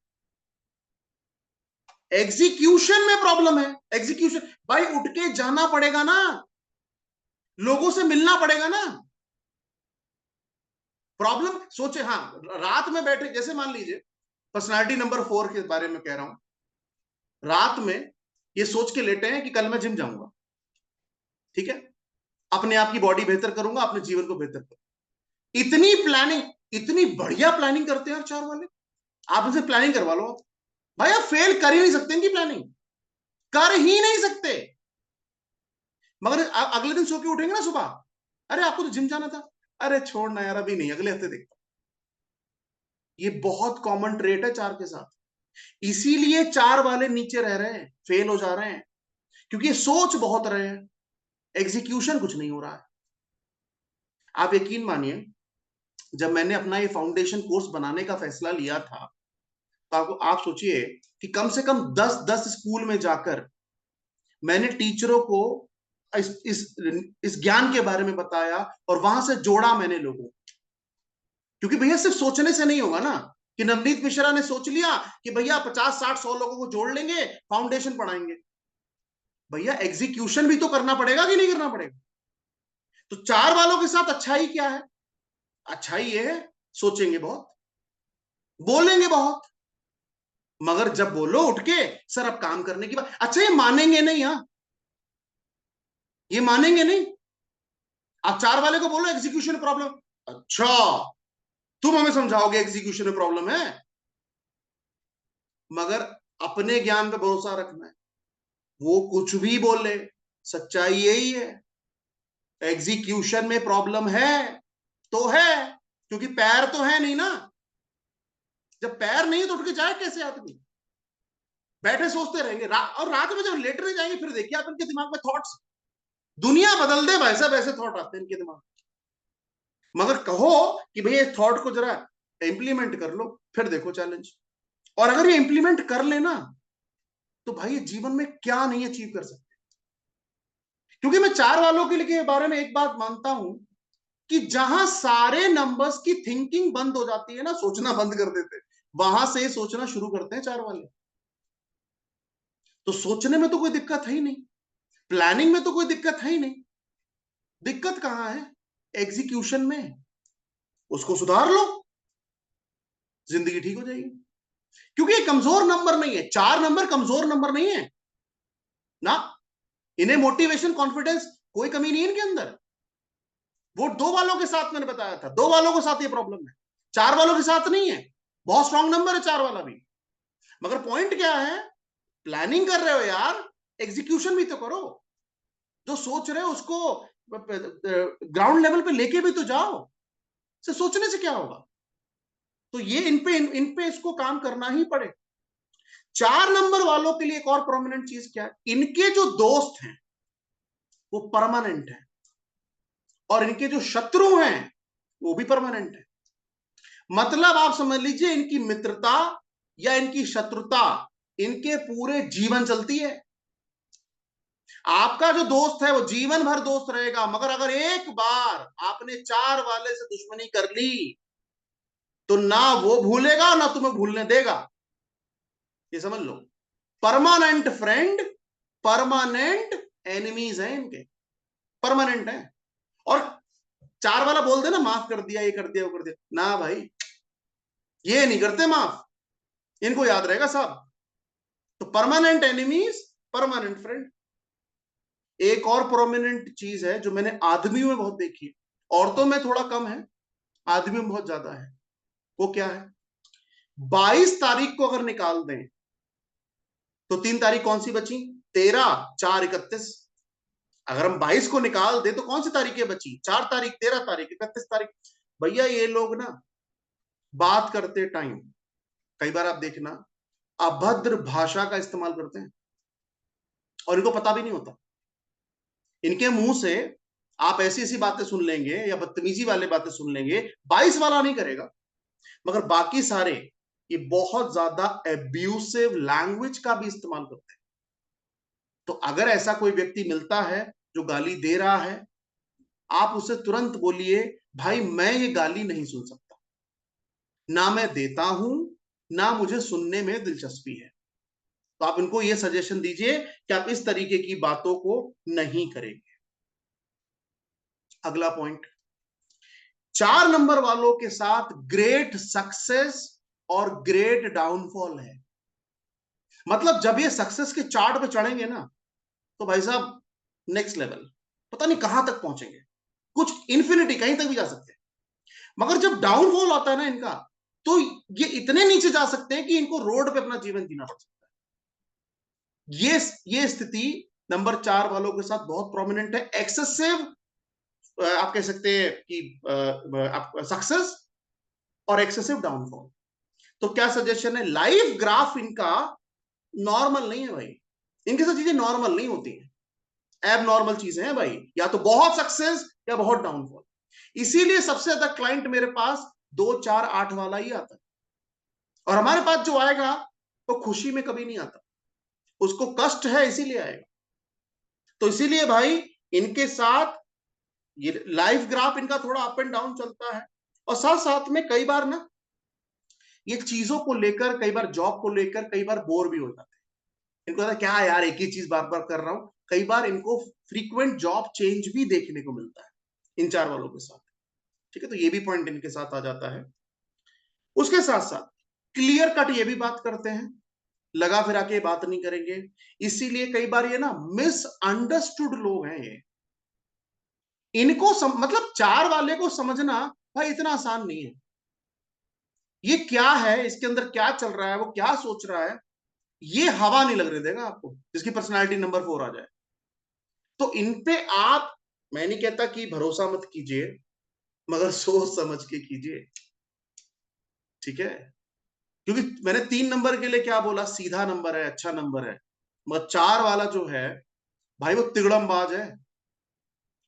एग्जीक्यूशन में प्रॉब्लम है। एग्जीक्यूशन, भाई उठ के जाना पड़ेगा ना, लोगों से मिलना पड़ेगा ना। प्रॉब्लम सोचे, हाँ, रात में बैठे, जैसे मान लीजिए पर्सनालिटी नंबर 4 के बारे में कह रहा हूं, रात में ये सोच के लेटे हैं कि कल मैं जिम जाऊंगा, ठीक है, अपने आप की बॉडी बेहतर करूंगा, अपने जीवन को बेहतर करूंगा। इतनी प्लानिंग, इतनी बढ़िया प्लानिंग करते हैं यार 4 वाले। आप इनसे प्लानिंग करवा लो भाई, आप फेल कर ही नहीं सकते इनकी प्लानिंग, कर ही नहीं सकते। मगर अगले दिन सो के उठेंगे ना सुबह, अरे आपको तो जिम जाना था, अरे छोड़ना यार अभी नहीं, अगले हफ्ते देखता। ये बहुत कॉमन ट्रेट है 4 के साथ। इसीलिए 4 वाले नीचे रह रहे हैं, फेल हो जा रहे हैं, क्योंकि ये सोच बहुत रहे हैं, एग्जीक्यूशन कुछ नहीं हो रहा है। आप यकीन मानिए, जब मैंने अपना ये फाउंडेशन कोर्स बनाने का फैसला लिया था, तो आप सोचिए कि कम से कम 10-10 स्कूल में जाकर मैंने टीचरों को इस ज्ञान के बारे में बताया, और वहां से जोड़ा मैंने लोगों। क्योंकि भैया सिर्फ सोचने से नहीं होगा ना, कि नवनीत मिश्रा ने सोच लिया कि भैया 50-60-100 लोगों को जोड़ लेंगे, फाउंडेशन पढ़ाएंगे। भैया एग्जीक्यूशन भी तो करना पड़ेगा कि नहीं करना पड़ेगा? तो 4 वालों के साथ अच्छाई क्या है? अच्छाई ये है, सोचेंगे बहुत, बोलेंगे बहुत, मगर जब बोलो उठ के, सर अब काम करने की बात, अच्छा, ये मानेंगे नहीं। हाँ, ये मानेंगे नहीं। आप 4 वाले को बोलो एग्जीक्यूशन प्रॉब्लम, अच्छा तुम हमें समझाओगे एग्जीक्यूशन में प्रॉब्लम है, मगर अपने ज्ञान पे भरोसा रखना है। वो कुछ भी बोले, सच्चाई यही है, एग्जीक्यूशन में प्रॉब्लम है, तो है, क्योंकि पैर तो है नहीं ना। जब पैर नहीं तो उठ के जाए कैसे आदमी? बैठे सोचते रहेंगे और रात में जब लेटने जाएंगे फिर देखिए आप इनके दिमाग में थॉट्स, दुनिया बदल दे भाई साहब, ऐसे थॉट आते हैं इनके दिमाग। मगर कहो कि भैया इस थॉट को जरा इंप्लीमेंट कर लो, फिर देखो चैलेंज। और अगर ये इंप्लीमेंट कर लेना तो भाई ये जीवन में क्या नहीं अचीव कर सकते। क्योंकि मैं 4 वालों के लिए बारे में एक बात मानता हूं कि जहां सारे नंबर्स की थिंकिंग बंद हो जाती है ना, सोचना बंद कर देते, वहां से सोचना शुरू करते हैं 4 वाले। तो सोचने में तो कोई दिक्कत है ही नहीं, प्लानिंग में तो कोई दिक्कत है ही नहीं। दिक्कत कहां है? एग्जीक्यूशन में। उसको सुधार लो, जिंदगी ठीक हो जाएगी। क्योंकि ये कमजोर नंबर नहीं है, 4 नंबर कमजोर नंबर नहीं है ना। इन्हें मोटिवेशन कॉन्फिडेंस कोई कमी नहीं है इनके अंदर। वो 2 वालों के साथ मैंने बताया था, 2 वालों के साथ ये प्रॉब्लम है, 4 वालों के साथ नहीं है। बहुत स्ट्रांग नंबर है 4 वाला भी। मगर पॉइंट क्या है? प्लानिंग कर रहे हो यार, एग्जीक्यूशन भी तो करो। जो सोच रहे हो उसको ग्राउंड लेवल पे लेके भी तो जाओ। से सोचने से क्या होगा? तो ये इन पे इसको काम करना ही पड़े। 4 नंबर वालों के लिए एक और प्रोमिनेंट चीज क्या है? इनके जो दोस्त हैं वो परमानेंट है, और इनके जो शत्रु हैं वो भी परमानेंट है। मतलब आप समझ लीजिए इनकी मित्रता या इनकी शत्रुता इनके पूरे जीवन चलती है। आपका जो दोस्त है वो जीवन भर दोस्त रहेगा, मगर अगर एक बार आपने 4 वाले से दुश्मनी कर ली तो ना वो भूलेगा ना तुम्हें भूलने देगा। ये समझ लो, परमानेंट फ्रेंड, परमानेंट एनिमीज हैं इनके, परमानेंट है। और 4 वाला बोल दे ना माफ कर दिया, ये कर दिया, वो कर दिया, ना भाई ये नहीं करते माफ, इनको याद रहेगा साहब। तो परमानेंट एनिमीज, परमानेंट फ्रेंड। एक और प्रोमिनेंट चीज है जो मैंने आदमियों में बहुत देखी है, औरतों में थोड़ा कम है, आदमियों में बहुत ज्यादा है। वो क्या है? 22 तारीख को अगर निकाल दें तो 3 तारीख कौन सी बची? 13, 4, 31। अगर हम 22 को निकाल दें तो कौन सी तारीखें बची? 4 तारीख, 13 तारीख, 31 तारीख। भैया ये लोग ना बात करते टाइम कई बार आप देखना अभद्र भाषा का इस्तेमाल करते हैं और इनको पता भी नहीं होता। इनके मुंह से आप ऐसी ऐसी बातें सुन लेंगे या बदतमीजी वाले बातें सुन लेंगे, 22 वाला नहीं करेगा, मगर बाकी सारे ये बहुत ज्यादा एब्यूसिव लैंग्वेज का भी इस्तेमाल करते हैं। तो अगर ऐसा कोई व्यक्ति मिलता है जो गाली दे रहा है, आप उसे तुरंत बोलिए भाई मैं ये गाली नहीं सुन सकता, ना मैं देता हूं, ना मुझे सुनने में दिलचस्पी है। तो आप इनको ये सजेशन दीजिए कि आप इस तरीके की बातों को नहीं करेंगे। अगला पॉइंट, 4 नंबर वालों के साथ ग्रेट सक्सेस और ग्रेट डाउनफॉल है। मतलब जब ये सक्सेस के चार्ट पे चढ़ेंगे ना तो भाई साहब नेक्स्ट लेवल, पता नहीं कहां तक पहुंचेंगे, कुछ इन्फिनिटी कहीं तक भी जा सकते हैं। मगर जब डाउनफॉल आता है ना इनका, तो ये इतने नीचे जा सकते हैं कि इनको रोड पे अपना जीवन जीना पड़ सकता है। ये स्थिति नंबर 4 वालों के साथ बहुत प्रोमिनेंट है। एक्सेसिव आप कह सकते हैं कि सक्सेस और एक्सेसिव डाउनफॉल। तो क्या सजेशन है? लाइफ ग्राफ इनका नॉर्मल नहीं है भाई, इनके साथ चीजें नॉर्मल नहीं होती हैं, एब नॉर्मल चीजें हैं भाई, या तो बहुत सक्सेस या बहुत डाउनफॉल। इसीलिए सबसे ज्यादा क्लाइंट मेरे पास 2, 4, 8 वाला ही आता है। और हमारे पास जो आएगा वो खुशी में कभी नहीं आता, उसको कष्ट है इसीलिए आएगा। तो इसीलिए भाई इनके साथ ये लाइफ ग्राफ इनका थोड़ा अप एंड डाउन चलता है। और साथ साथ में कई बार ना ये चीजों को लेकर, कई बार जॉब को लेकर कई बार बोर भी हो जाते हैं। इनको लगता है क्या यार एक ही चीज बार बार कर रहा हूं। कई बार इनको फ्रीक्वेंट जॉब चेंज भी देखने को मिलता है इन 4 वालों के साथ। ठीक है, तो ये भी पॉइंट इनके साथ आ जाता है। उसके साथ साथ क्लियर कट ये भी बात करते हैं, लगा फिरा के बात नहीं करेंगे। इसीलिए कई बार ये ना मिसअंडरस्टूड लोग हैं ये। इनको मतलब 4 वाले को समझना भाई इतना आसान नहीं है। ये क्या है, इसके अंदर क्या चल रहा है, वो क्या सोच रहा है, ये हवा नहीं लगने देगा आपको जिसकी पर्सनालिटी नंबर 4 आ जाए। तो इन पे आप, मैं नहीं कहता कि भरोसा मत कीजिए, मगर सोच समझ के कीजिए, ठीक है? क्योंकि मैंने 3 नंबर के लिए क्या बोला, सीधा नंबर है, अच्छा नंबर है। मगर 4 वाला जो है भाई, वो तिगड़मबाज है।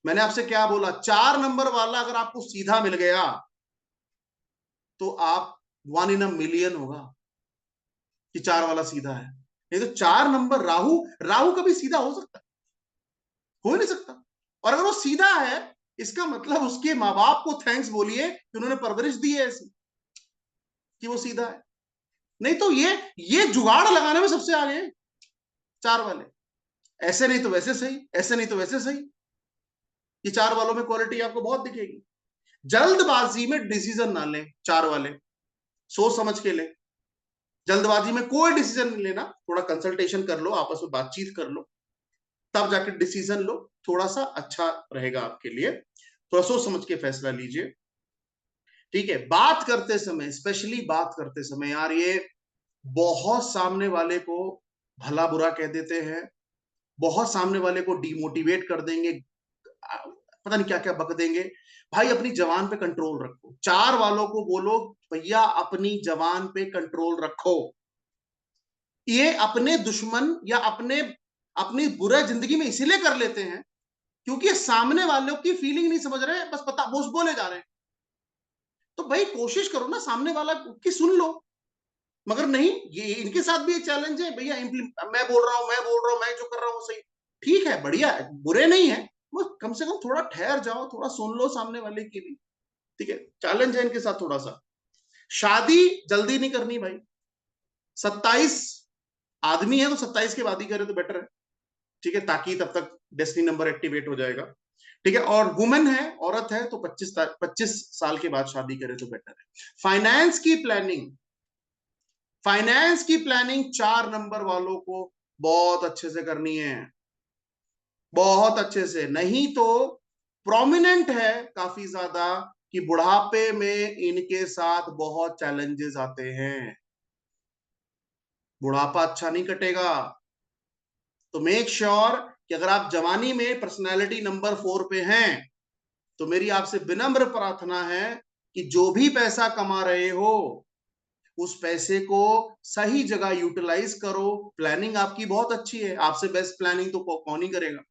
मैंने आपसे क्या बोला, 4 नंबर वाला अगर आपको सीधा मिल गया तो आप 1 in a million होगा कि 4 वाला सीधा है। नहीं तो 4 नंबर, राहु, राहु कभी सीधा हो सकता है? हो ही नहीं सकता। और अगर वो सीधा है, इसका मतलब उसके माँ बाप को थैंक्स बोलिए कि उन्होंने परवरिश दी है ऐसी कि वो सीधा है। नहीं तो ये जुगाड़ लगाने में सबसे आगे हैं 4 वाले। ऐसे नहीं तो वैसे सही, ऐसे नहीं तो वैसे सही। ये 4 वालों में क्वालिटी आपको बहुत दिखेगी। जल्दबाजी में डिसीजन ना लें 4 वाले, सोच समझ के लें। जल्दबाजी में कोई डिसीजन नहीं लेना, थोड़ा कंसल्टेशन कर लो, आपस में बातचीत कर लो, तब जाके डिसीजन लो, थोड़ा सा अच्छा रहेगा आपके लिए। थोड़ा सोच समझ के फैसला लीजिए, ठीक है? बात करते समय, स्पेशली बात करते समय यार, ये बहुत सामने वाले को भला बुरा कह देते हैं, बहुत सामने वाले को डिमोटिवेट कर देंगे, पता नहीं क्या क्या बक देंगे। भाई अपनी जवान पे कंट्रोल रखो। 4 वालों को बोलो भैया अपनी जवान पे कंट्रोल रखो। ये अपने दुश्मन या अपनी बुरा जिंदगी में इसीलिए कर लेते हैं क्योंकि सामने वालों की फीलिंग नहीं समझ रहे, बस पता बोस बोले जा रहे हैं। तो भाई कोशिश करो ना सामने वाला की सुन लो। मगर नहीं, ये इनके साथ भी एक चैलेंज है भैया, मैं बोल रहा हूं, मैं जो कर रहा हूं सही, ठीक है, बढ़िया है, बुरे नहीं है, बस कम से कम थोड़ा ठहर जाओ, थोड़ा सुन लो सामने वाले की भी, ठीक है? चैलेंज है इनके साथ थोड़ा सा। शादी जल्दी नहीं करनी भाई। 27 आदमी है तो 27 के बाद ही करे तो बेटर है, ठीक है? ताकि तब तक डेस्टिनी नंबर एक्टिवेट हो जाएगा, ठीक है? और वुमेन है, औरत है, तो 25 साल के बाद शादी करे तो बेटर है। फाइनेंस की प्लानिंग, 4 नंबर वालों को बहुत अच्छे से करनी है, बहुत अच्छे से। नहीं तो प्रोमिनेंट है काफी ज्यादा कि बुढ़ापे में इनके साथ बहुत चैलेंजेस आते हैं, बुढ़ापा अच्छा नहीं कटेगा। तो मेक श्योर कि अगर आप जवानी में पर्सनैलिटी नंबर 4 पे हैं तो मेरी आपसे विनम्र प्रार्थना है कि जो भी पैसा कमा रहे हो उस पैसे को सही जगह यूटिलाइज करो। प्लानिंग आपकी बहुत अच्छी है, आपसे बेस्ट प्लानिंग तो कौन ही करेगा।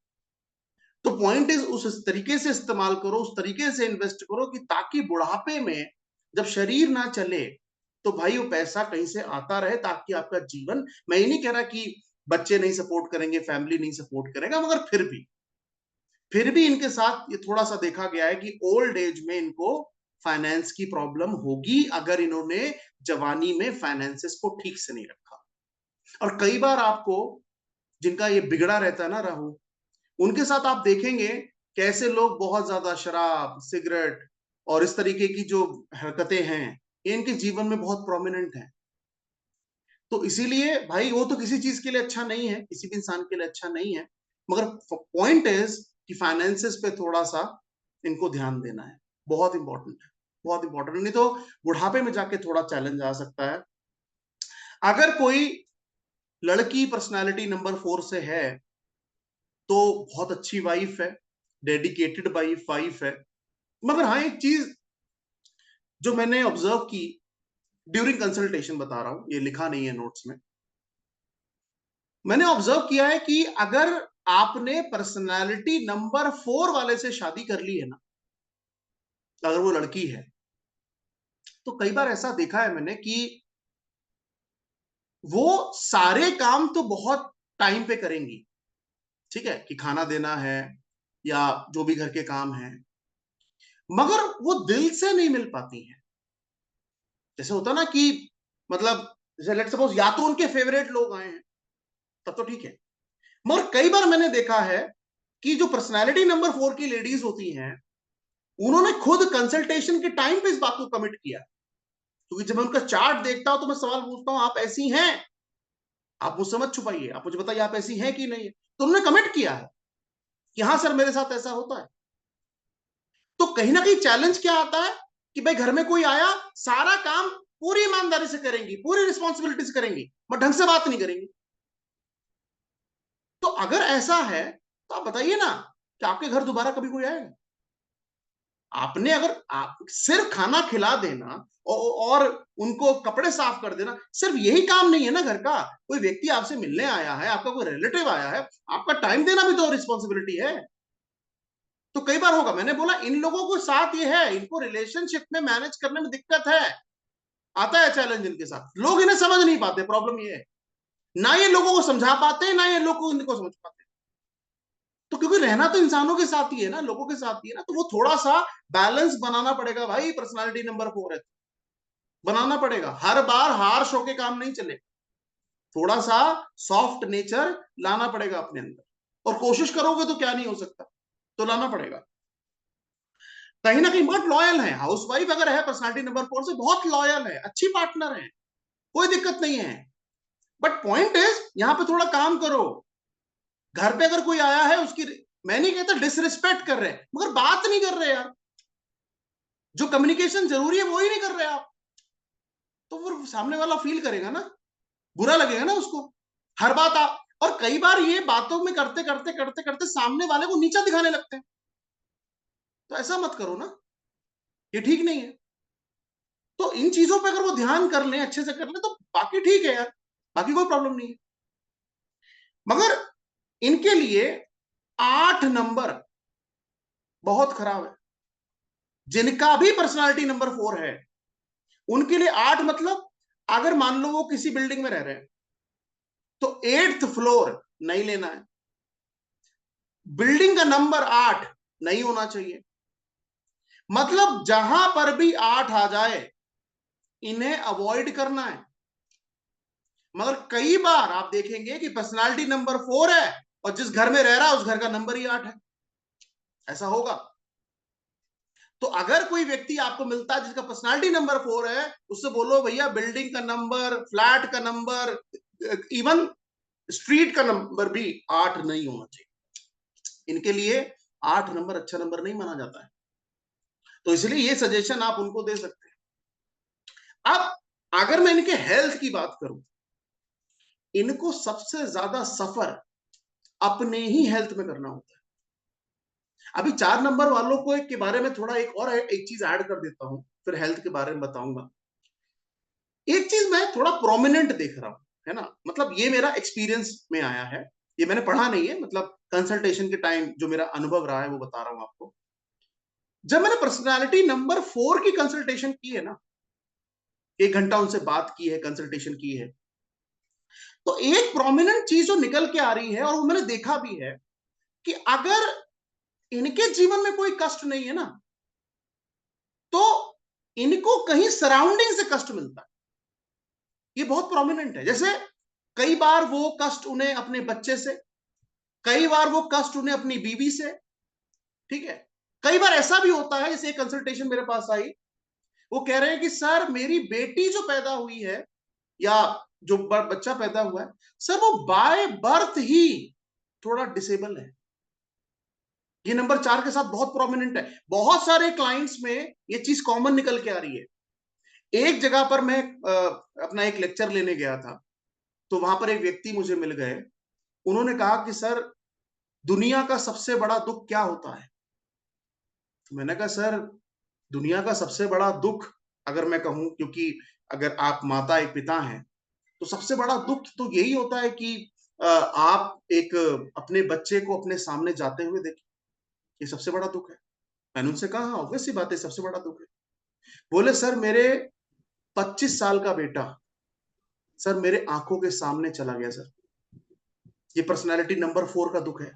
तो पॉइंट इज उस तरीके से इस्तेमाल करो, उस तरीके से इन्वेस्ट करो कि ताकि बुढ़ापे में जब शरीर ना चले तो भाई वो पैसा कहीं से आता रहे, ताकि आपका जीवन, मैं ये नहीं कह रहा कि बच्चे नहीं सपोर्ट करेंगे, फैमिली नहीं सपोर्ट करेगा, मगर फिर भी इनके साथ ये थोड़ा सा देखा गया है कि ओल्ड एज में इनको फाइनेंस की प्रॉब्लम होगी अगर इन्होंने जवानी में फाइनेंसेस को ठीक से नहीं रखा। और कई बार आपको, जिनका ये बिगड़ा रहता है ना राहु, उनके साथ आप देखेंगे कैसे लोग बहुत ज्यादा शराब, सिगरेट और इस तरीके की जो हरकतें हैं ये इनके जीवन में बहुत प्रोमिनेंट है। तो इसीलिए भाई वो तो किसी चीज के लिए अच्छा नहीं है, किसी भी इंसान के लिए अच्छा नहीं है, मगर पॉइंट इज कि फाइनेंसेस पे थोड़ा सा इनको ध्यान देना है, बहुत इंपॉर्टेंट है, बहुत इंपॉर्टेंट। नहीं तो बुढ़ापे में जाके थोड़ा चैलेंज आ सकता है। अगर कोई लड़की पर्सनालिटी नंबर 4 से है तो बहुत अच्छी वाइफ है, डेडिकेटेड वाइफ है। मगर हाँ, एक चीज जो मैंने ऑब्जर्व की ड्यूरिंग कंसल्टेशन, बता रहा हूं, ये लिखा नहीं है नोट्स में, मैंने ऑब्जर्व किया है कि अगर आपने पर्सनालिटी नंबर 4 वाले से शादी कर ली है ना, अगर वो लड़की है, तो कई बार ऐसा देखा है मैंने कि वो सारे काम तो बहुत टाइम पे करेंगी, ठीक है, कि खाना देना है या जो भी घर के काम है, मगर वो दिल से नहीं मिल पाती है। जैसे होता ना कि मतलब, जैसे लेट्स सपोज या तो उनके फेवरेट लोग आए हैं तब तो ठीक है, मगर कई बार मैंने देखा है कि जो पर्सनालिटी नंबर 4 की लेडीज होती हैं उन्होंने खुद कंसल्टेशन के टाइम पे इस बात को कमिट किया। क्योंकि जब मैं उनका चार्ट देखता हूं तो मैं सवाल पूछता हूं, आप ऐसी हैं, आप मुझसे मत छुपाइए, आप मुझे बताइए आप ऐसी हैं कि नहीं है। तो उन्होंने कमिट किया है कि हाँ सर मेरे साथ ऐसा होता है। तो कहीं ना कहीं चैलेंज क्या आता है कि भाई घर में कोई आया, सारा काम पूरी ईमानदारी से करेंगी, पूरी रिस्पॉन्सिबिलिटी से करेंगी, बट ढंग से बात नहीं करेंगी। तो अगर ऐसा है तो आप बताइए ना कि आपके घर दोबारा कभी कोई आएगा? आपने अगर आप सिर्फ खाना खिला देना और उनको कपड़े साफ कर देना, सिर्फ यही काम नहीं है ना घर का। कोई व्यक्ति आपसे मिलने आया है, आपका कोई रिलेटिव आया है, आपका टाइम देना भी तो रिस्पॉन्सिबिलिटी है। तो कई बार होगा, मैंने बोला इन लोगों को साथ ये है, इनको रिलेशनशिप में मैनेज करने में दिक्कत है, आता है चैलेंज इनके साथ, लोग इन्हें समझ नहीं पाते। प्रॉब्लम ये है, ना ये लोगों को समझा पाते, ना ये लोग इनको समझ पाते। तो क्योंकि रहना तो इंसानों के साथ ही है ना, लोगों के साथ ही है ना, तो वो थोड़ा सा बैलेंस बनाना पड़ेगा भाई। पर्सनालिटी नंबर 4 है, बनाना पड़ेगा। हर बार हार्श होके काम नहीं चले, थोड़ा सा सॉफ्ट नेचर लाना पड़ेगा अपने अंदर, और कोशिश करोगे तो क्या नहीं हो सकता, तो लाना पड़ेगा। कहीं ना कहीं बहुत लॉयल है, हाउसवाइफ अगर है पर्सनालिटी नंबर 4 से, बहुत लॉयल है, अच्छी पार्टनर है, कोई दिक्कत नहीं है। बट पॉइंट इज, यहां पे थोड़ा काम करो। घर पे अगर कोई आया है, उसकी, मैं नहीं कहता डिसरिस्पेक्ट कर रहे हैं, मगर बात नहीं कर रहे यार, जो कम्युनिकेशन जरूरी है वो ही नहीं कर रहे आप, तो वो सामने वाला फील करेगा ना, बुरा लगेगा ना उसको। हर बात आप, और कई बार ये बातों में करते करते करते करते सामने वाले को नीचा दिखाने लगते हैं, तो ऐसा मत करो ना, ये ठीक नहीं है। तो इन चीजों पे अगर वो ध्यान कर लें, अच्छे से कर लें, तो बाकी ठीक है यार, बाकी कोई प्रॉब्लम नहीं है। मगर इनके लिए 8 नंबर बहुत खराब है। जिनका भी पर्सनालिटी नंबर 4 है, उनके लिए 8 मतलब, अगर मान लो वो किसी बिल्डिंग में रह रहे हैं, तो 8th फ्लोर नहीं लेना है, बिल्डिंग का नंबर 8 नहीं होना चाहिए। मतलब जहां पर भी 8 आ जाए, इन्हें अवॉइड करना है। मगर कई बार आप देखेंगे कि पर्सनालिटी नंबर 4 है, और जिस घर में रह रहा है उस घर का नंबर ही 8 है, ऐसा होगा। तो अगर कोई व्यक्ति आपको मिलता है जिसका पर्सनालिटी नंबर 4 है, उससे बोलो भैया बिल्डिंग का नंबर, फ्लैट का नंबर, इवन स्ट्रीट का नंबर भी 8 नहीं होना चाहिए। इनके लिए 8 नंबर अच्छा नंबर नहीं माना जाता है, तो इसलिए ये सजेशन आप उनको दे सकते हैं। अब अगर मैं इनके हेल्थ की बात करूं, इनको सबसे ज्यादा सफर अपने ही हेल्थ में करना होता है। अभी 4 नंबर वालों को के बारे में थोड़ा एक चीज ऐड कर देता हूं, फिर हेल्थ के बारे में बताऊंगा। एक चीज मैं थोड़ा प्रोमिनेंट देख रहा हूं, है ना, मतलब ये मेरा एक्सपीरियंस में आया है, ये मैंने पढ़ा नहीं है, मतलब कंसल्टेशन के टाइम जो मेरा अनुभव रहा है वो बता रहा हूं आपको। जब मैंने पर्सनालिटी नंबर 4 की कंसल्टेशन की है ना, 1 घंटा उनसे बात की है, कंसल्टेशन की है, तो एक प्रोमिनेंट चीज जो निकल के आ रही है, और वो मैंने देखा भी है, कि अगर इनके जीवन में कोई कष्ट नहीं है ना, तो इनको कहीं सराउंडिंग से कष्ट मिलता है। ये बहुत प्रोमिनेंट है। जैसे कई बार वो कष्ट उन्हें अपने बच्चे से, कई बार वो कष्ट उन्हें अपनी बीवी से, ठीक है। कई बार ऐसा भी होता है, जैसे एक कंसल्टेशन मेरे पास आई, वो कह रहे हैं कि सर मेरी बेटी जो पैदा हुई है, या जो बच्चा पैदा हुआ है, सर वो बाय बर्थ ही थोड़ा डिसेबल है। ये नंबर 4 के साथ बहुत प्रोमिनेंट है। बहुत सारे क्लाइंट्स में ये चीज कॉमन निकल के आ रही है। एक जगह पर मैं अपना एक लेक्चर लेने गया था, तो वहां पर एक व्यक्ति मुझे मिल गए। उन्होंने कहा कि सर दुनिया का सबसे बड़ा दुख क्या होता है। तो मैंने कहा सर दुनिया का सबसे बड़ा दुख, अगर मैं कहूं, क्योंकि अगर आप माता एक पिता हैं, तो सबसे बड़ा दुख तो यही होता है कि आप एक अपने बच्चे को अपने सामने जाते हुए देखें, ये सबसे बड़ा दुख है। मैंने उनसे कहा हाँ ऑब्वियस सी बात है, सबसे बड़ा दुख है। बोले सर मेरे 25 साल का बेटा सर मेरे आंखों के सामने चला गया सर, ये पर्सनालिटी नंबर 4 का दुख है।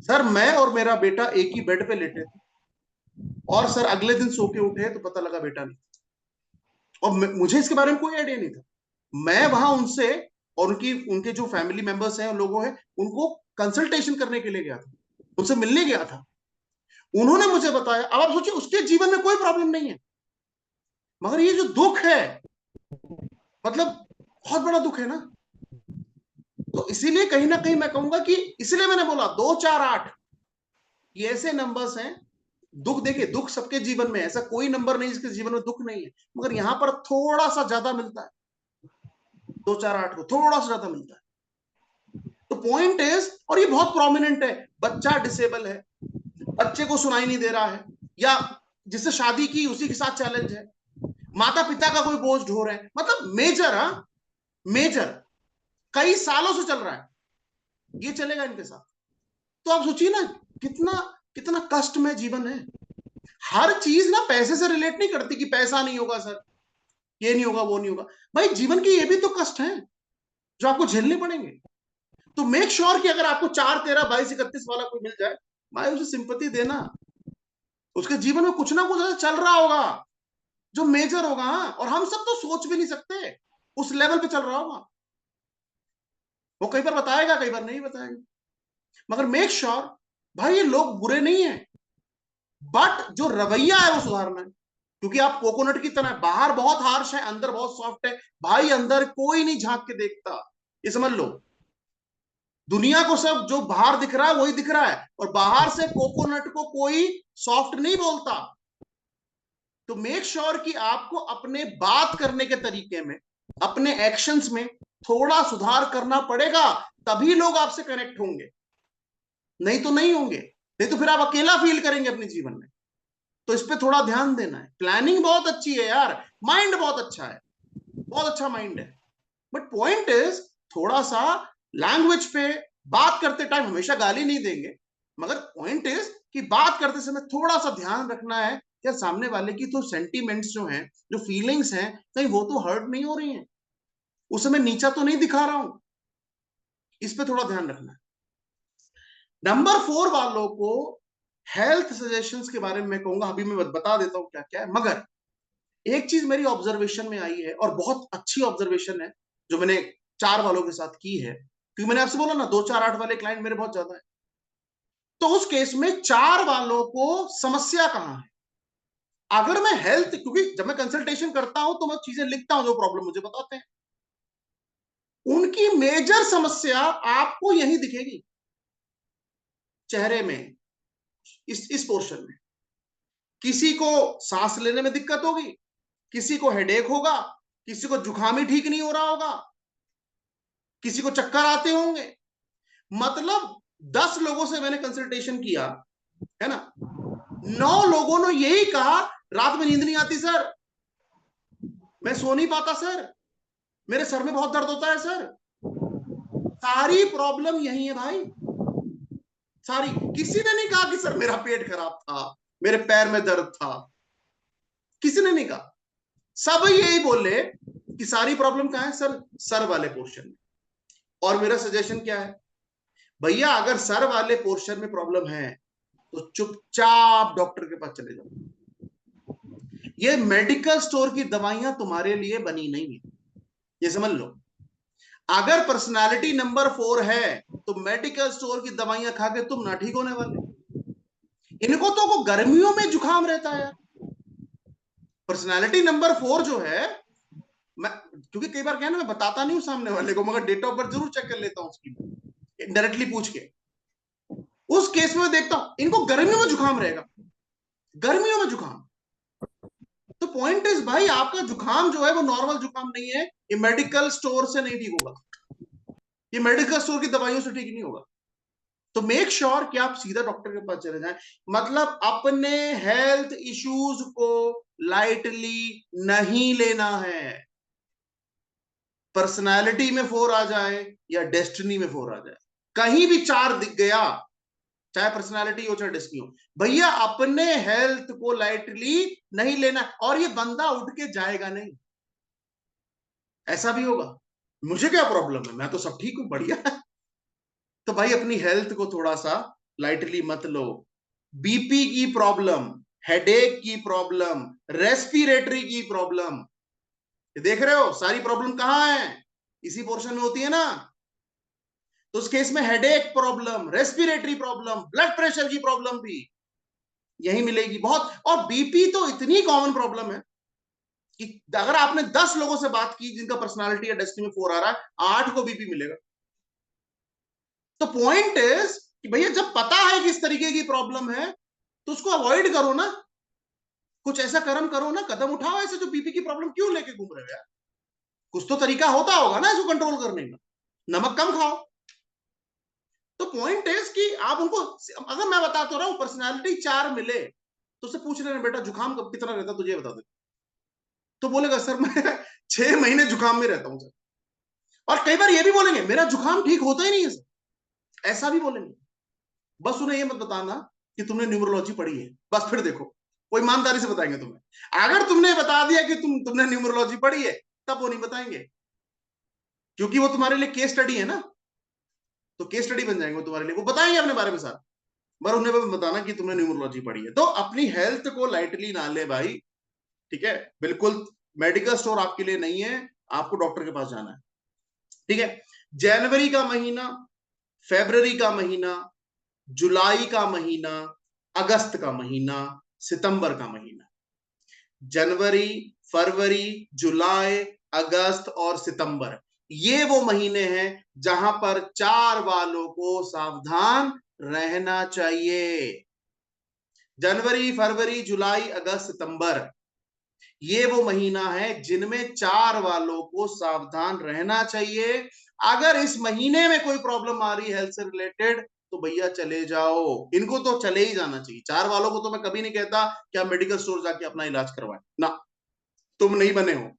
सर मैं और मेरा बेटा एक ही बेड पे लेटे थे, और सर अगले दिन सो के उठे तो पता लगा बेटा नहीं, और मुझे इसके बारे में कोई आइडिया नहीं था। मैं वहां उनसे और उनके जो फैमिली मेंबर्स हैं, लोगों हैं, उनको कंसल्टेशन करने के लिए गया था, उनसे मिलने गया था। उन्होंने मुझे बताया, अब आप सोचिए उसके जीवन में कोई प्रॉब्लम नहीं है, मगर ये जो दुख है, मतलब बहुत बड़ा दुख है ना। तो इसीलिए कहीं ना कहीं मैं कहूंगा कि, इसलिए मैंने बोला 2 4 8 ये ऐसे नंबर्स हैं। दुख देखिए, दुख सबके जीवन में, ऐसा कोई नंबर नहीं जिसके जीवन में दुख नहीं है, मगर यहां पर थोड़ा सा ज्यादा मिलता है। 2 4 8 को थोड़ा सा ज्यादा मिलता है। तो पॉइंट इज, और ये बहुत प्रोमिनेंट है, बच्चा डिसेबल है, बच्चे को सुनाई नहीं दे रहा है, या जिससे शादी की उसी के साथ चैलेंज है, माता पिता का कोई बोझ ढो रहे हैं, मतलब मेजर, मेजर कई सालों से चल रहा है, ये चलेगा इनके साथ। तो आप सोचिए ना कितना कितना कष्टमय जीवन है। हर चीज ना पैसे से रिलेट नहीं करती कि पैसा नहीं होगा सर, ये नहीं होगा, वो नहीं होगा। भाई जीवन के ये भी तो कष्ट हैं जो आपको झेलने पड़ेंगे। तो मेक श्योर कि अगर आपको 4, 13, 22, 31 वाला कोई मिल जाए, भाई उसे सिंपैथी देना। उसके जीवन में कुछ ना कुछ ऐसा चल रहा होगा जो मेजर होगा, और हम सब तो सोच भी नहीं सकते उस लेवल पे चल रहा होगा। वो कई बार बताएगा, कई बार नहीं बताएगा, मगर मेक श्योर भाई ये लोग बुरे नहीं है, बट जो रवैया है वो सुधारना है। क्योंकि आप कोकोनट की तरह, बाहर बहुत हार्श है, अंदर बहुत सॉफ्ट है। भाई अंदर कोई नहीं झांक के देखता, ये समझ लो। दुनिया को सब जो बाहर दिख रहा है वही दिख रहा है, और बाहर से कोकोनट को कोई सॉफ्ट नहीं बोलता। तो मेक श्योर कि आपको अपने बात करने के तरीके में, अपने एक्शंस में थोड़ा सुधार करना पड़ेगा, तभी लोग आपसे कनेक्ट होंगे, नहीं तो नहीं होंगे। नहीं तो फिर आप अकेला फील करेंगे अपने जीवन में। तो इस पे थोड़ा ध्यान देना है। प्लानिंग बहुत अच्छी है यार, माइंड बहुत अच्छा है, बहुत अच्छा माइंड है, बट पॉइंट इज थोड़ा सा लैंग्वेज पे बात करते टाइम हमेशा गाली नहीं देंगे, मगर पॉइंट इज कि बात करते समय थोड़ा सा ध्यान रखना है कि सामने वाले की तो सेंटीमेंट्स जो हैं, जो फीलिंग्स हैं, कहीं वो तो हर्ट नहीं हो रही हैं, उसे मैं नीचा तो नहीं दिखा रहा हूं। इस पे थोड़ा ध्यान रखना है। नंबर 4 वालों को हेल्थ सजेशंस के बारे में मैं कहूंगा, अभी मैं बता देता हूं क्या क्या है। मगर एक चीज मेरी ऑब्जर्वेशन में आई है, और बहुत अच्छी ऑब्जर्वेशन है, जो मैंने 4 वालों के साथ की है, क्योंकि मैंने आपसे बोला ना 2, 4, 8 वाले क्लाइंट मेरे बहुत ज्यादा है। तो उस केस में 4 वालों को समस्या कहां है? अगर मैं हेल्थ, क्योंकि जब मैं कंसल्टेशन करता हूं तो मैं चीजें लिखता हूं जो प्रॉब्लम मुझे बताते हैं, उनकी मेजर समस्या आपको यही दिखेगी, चेहरे में, इस पोर्शन में। किसी को सांस लेने में दिक्कत होगी, किसी को हेडेक होगा, किसी को जुकाम ही ठीक नहीं हो रहा होगा, किसी को चक्कर आते होंगे। मतलब 10 लोगों से मैंने कंसल्टेशन किया है ना, 9 लोगों ने यही कहा, रात में नींद नहीं आती सर, मैं सो नहीं पाता सर, मेरे सर में बहुत दर्द होता है सर। सारी प्रॉब्लम यही है भाई, सारी। किसी ने नहीं कहा कि सर मेरा पेट खराब था, मेरे पैर में दर्द था, किसी ने नहीं कहा। सब यही बोले कि सारी प्रॉब्लम कहां है सर? सर वाले पोर्शन में। और मेरा सजेशन क्या है, भैया अगर सर वाले पोर्शन में प्रॉब्लम है तो चुपचाप डॉक्टर के पास चले जाओ। ये मेडिकल स्टोर की दवाइयां तुम्हारे लिए बनी नहीं है, ये समझ लो। अगर पर्सनालिटी नंबर 4 है तो मेडिकल स्टोर की दवाइयां खा के तुम ना ठीक होने वाले। इनको तो गर्मियों में जुकाम रहता है। पर्सनालिटी नंबर 4 जो है, मैं, क्योंकि कई बार क्या है ना, मैं बताता नहीं हूं सामने वाले को, मगर डेट ऑफ बर्थ जरूर चेक कर लेता हूं उसकी, डायरेक्टली पूछ के। उस केस में देखता हूं इनको गर्मियों में जुकाम रहेगा, गर्मियों में जुकाम। तो पॉइंट इज भाई आपका जुकाम जो है वो नॉर्मल जुकाम नहीं है, ये मेडिकल स्टोर से नहीं ठीक होगा, ये मेडिकल स्टोर की दवाइयों से ठीक नहीं होगा। तो मेक श्योर कि आप सीधा डॉक्टर के पास चले जाएं। मतलब अपने हेल्थ इश्यूज को लाइटली नहीं लेना है। पर्सनालिटी में 4 आ जाए या डेस्टिनी में 4 आ जाए, कहीं भी 4 दिख गया, चाहे पर्सनालिटी हो चाहे डेस्टिनी हो, भैया अपने हेल्थ को लाइटली नहीं लेना। और ये बंदा उठ के जाएगा नहीं, ऐसा भी होगा, मुझे क्या प्रॉब्लम है, मैं तो सब ठीक हूं, बढ़िया है। तो भाई अपनी हेल्थ को थोड़ा सा लाइटली मत लो। बीपी की प्रॉब्लम, हेडेक की प्रॉब्लम, रेस्पिरेटरी की प्रॉब्लम, देख रहे हो सारी प्रॉब्लम कहां है? इसी पोर्शन में होती है ना। तो उस केस में headache problem, respiratory problem, blood pressure की प्रॉब्लम भी यही मिलेगी बहुत। और बीपी तो इतनी कॉमन प्रॉब्लम है कि अगर आपने 10 लोगों से बात की जिनका पर्सनालिटी या डेस्टिनी में 4 आ रहा है, 8 को बीपी मिलेगा। तो पॉइंट इज कि भैया जब पता है कि इस तरीके की प्रॉब्लम है तो उसको अवॉइड करो ना, कुछ ऐसा कर्म करो ना, कदम उठाओ ऐसे। जो बीपी की प्रॉब्लम क्यों लेके घूम रहे हो यार? कुछ तो तरीका होता होगा ना इसको कंट्रोल करने का, नमक कम खाओ। तो पॉइंट इज कि आप उनको, अगर मैं बताता रहा हूं पर्सनालिटी 4 मिले, तो उससे पूछ रहे हैं बेटा जुकाम कब कितना रहता तुझे बता दे, तो बोलेगा सर मैं 6 महीने जुकाम में रहता हूं सर। और कई बार ये भी बोलेंगे मेरा जुकाम ठीक होता ही नहीं है सर, ऐसा भी बोलेंगे। बस उन्हें ये मत बताना कि तुमने न्यूमरोलॉजी पढ़ी है, बस फिर देखो वो ईमानदारी से बताएंगे तुम्हें। अगर तुमने बता दिया कि तुमने न्यूमरोलॉजी पढ़ी है, तब वो नहीं बताएंगे, क्योंकि वो तुम्हारे लिए केस स्टडी है ना, तो केस स्टडी बन जाएंगे वो तुम्हारे लिए, वो बताएंगे अपने बारे में सारा, पर उन्हें भी बताना कि तुमने न्यूमरोलॉजी पढ़ी है। तो अपनी हेल्थ को लाइटली ना ले भाई, ठीक है, बिल्कुल मेडिकल स्टोर आपके लिए नहीं है, आपको डॉक्टर के पास जाना है, ठीक है। जनवरी का महीना, फरवरी का महीना, जुलाई का महीना, अगस्त का महीना, सितंबर का महीना। जनवरी, फरवरी, जुलाई, अगस्त और सितंबर, ये वो महीने हैं जहां पर 4 वालों को सावधान रहना चाहिए। जनवरी, फरवरी, जुलाई, अगस्त, सितंबर, ये वो महीना है जिनमें 4 वालों को सावधान रहना चाहिए। अगर इस महीने में कोई प्रॉब्लम आ रही है हेल्थ से रिलेटेड, तो भैया चले जाओ, इनको तो चले ही जाना चाहिए। 4 वालों को तो मैं कभी नहीं कहता कि आप मेडिकल स्टोर जाके अपना इलाज करवाएं ना, तुम नहीं बने हो।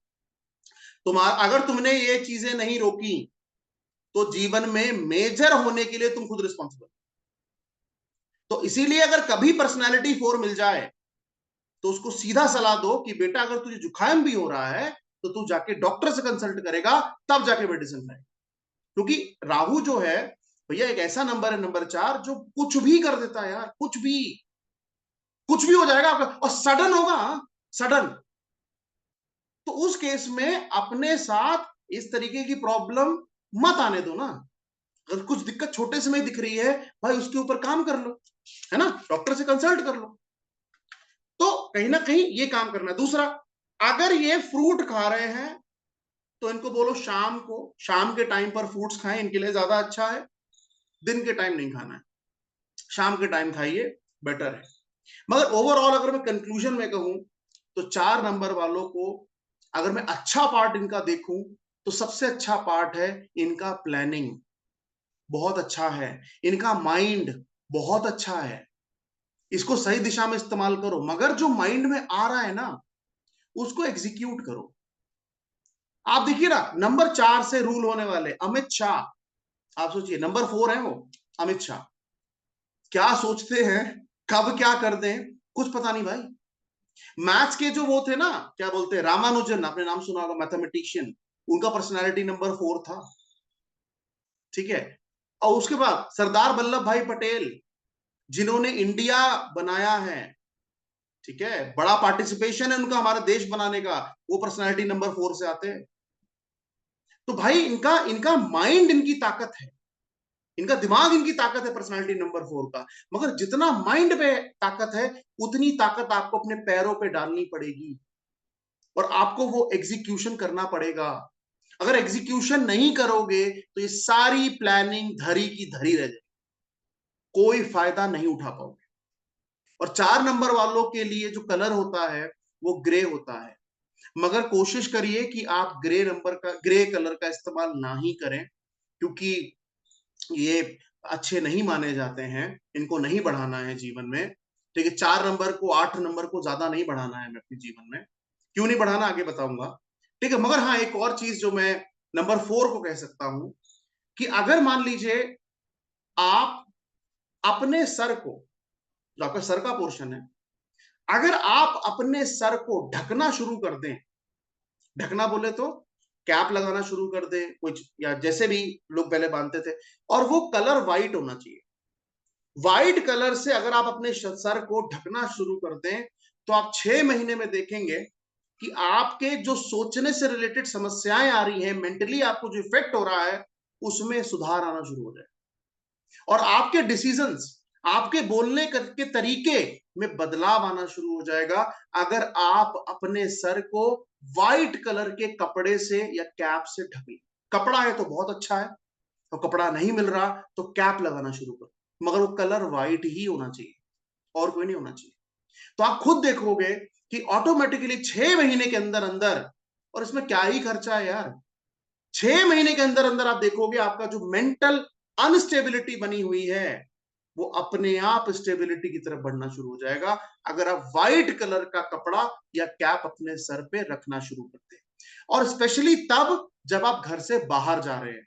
अगर तुमने ये चीजें नहीं रोकी तो जीवन में मेजर होने के लिए तुम खुद रिस्पॉन्सिबल। तो इसीलिए अगर कभी पर्सनैलिटी 4 मिल जाए तो उसको सीधा सलाह दो कि बेटा अगर तुझे जुकाम भी हो रहा है तो तू जाके डॉक्टर से कंसल्ट करेगा, तब जाके मेडिसिन खाए। क्योंकि राहु जो है भैया एक ऐसा नंबर है, नंबर 4, जो कुछ भी कर देता है यार, कुछ भी हो जाएगा आपका, और सडन होगा, सडन। तो उस केस में अपने साथ इस तरीके की प्रॉब्लम मत आने दो ना। अगर कुछ दिक्कत छोटे से में दिख रही है भाई, उसके ऊपर काम कर लो, है ना, डॉक्टर से कंसल्ट कर लो। तो कहीं ना कहीं ये काम करना है। दूसरा, अगर ये फ्रूट खा रहे हैं तो इनको बोलो शाम के टाइम पर फ्रूट्स खाएं, इनके लिए ज्यादा अच्छा है। दिन के टाइम नहीं खाना है, शाम के टाइम खाइए, बेटर है। मगर ओवरऑल अगर मैं कंक्लूजन में कहूं तो 4 नंबर वालों को अगर मैं अच्छा पार्ट इनका देखूं तो सबसे अच्छा पार्ट है इनका प्लानिंग, बहुत अच्छा है। इनका माइंड बहुत अच्छा है, इसको सही दिशा में इस्तेमाल करो। मगर जो माइंड में आ रहा है ना, उसको एग्जीक्यूट करो। आप देखिए ना, नंबर 4 से रूल होने वाले अमित शाह, आप सोचिए नंबर 4 है वो, अमित शाह, क्या सोचते हैं, कब क्या कर दें, कुछ पता नहीं भाई। मैथ्स के जो वो थे ना, क्या बोलते हैं, रामानुजन, आपने नाम सुना होगा, मैथमेटिशियन, उनका पर्सनालिटी नंबर 4 था, ठीक है। और उसके बाद सरदार वल्लभ भाई पटेल, जिन्होंने इंडिया बनाया है, ठीक है, बड़ा पार्टिसिपेशन है उनका हमारा देश बनाने का, वो पर्सनालिटी नंबर 4 से आते हैं। तो भाई इनका इनका माइंड इनकी ताकत है, इनका दिमाग इनकी ताकत है पर्सनालिटी नंबर 4 का। मगर जितना माइंड पे ताकत है, उतनी ताकत आपको अपने पैरों पे डालनी पड़ेगी और आपको वो एग्जीक्यूशन करना पड़ेगा। अगर एग्जीक्यूशन नहीं करोगे तो ये सारी प्लानिंग धरी की धरी रह जाएगी, कोई फायदा नहीं उठा पाओगे। और 4 नंबर वालों के लिए जो कलर होता है वो ग्रे होता है, मगर कोशिश करिए कि आप ग्रे कलर का इस्तेमाल ना ही करें, क्योंकि ये अच्छे नहीं माने जाते हैं, इनको नहीं बढ़ाना है जीवन में, ठीक है। 4 नंबर को, 8 नंबर को ज्यादा नहीं बढ़ाना है हमें अपने जीवन में। क्यों नहीं बढ़ाना आगे बताऊंगा, ठीक है। मगर हाँ, एक और चीज जो मैं नंबर 4 को कह सकता हूं कि अगर मान लीजिए आप अपने सर को, जो आपका सर का पोर्शन है, अगर आप अपने सर को ढकना शुरू कर दें, ढकना बोले तो कैप लगाना शुरू कर दें कुछ, या जैसे भी लोग पहले बांधते थे, और वो कलर व्हाइट होना चाहिए। व्हाइट कलर से अगर आप अपने सर को ढकना शुरू कर दें, तो आप 6 महीने में देखेंगे कि आपके जो सोचने से रिलेटेड समस्याएं आ रही हैं, मेंटली आपको जो इफेक्ट हो रहा है, उसमें सुधार आना शुरू हो जाए, और आपके डिसीजंस, आपके बोलने के तरीके में बदलाव आना शुरू हो जाएगा, अगर आप अपने सर को व्हाइट कलर के कपड़े से या कैप से ढकें। कपड़ा है तो बहुत अच्छा है, तो कपड़ा नहीं मिल रहा तो कैप लगाना शुरू करो, मगर वो कलर व्हाइट ही होना चाहिए, और कोई नहीं होना चाहिए। तो आप खुद देखोगे कि ऑटोमेटिकली 6 महीने के अंदर अंदर, और इसमें क्या ही खर्चा है यार, 6 महीने के अंदर अंदर आप देखोगे आपका जो मेंटल अनस्टेबिलिटी बनी हुई है वो अपने आप स्टेबिलिटी की तरफ बढ़ना शुरू हो जाएगा अगर आप व्हाइट कलर का कपड़ा या कैप अपने सर पे रखना शुरू करते हैं। और स्पेशली तब जब आप घर से बाहर जा रहे हैं,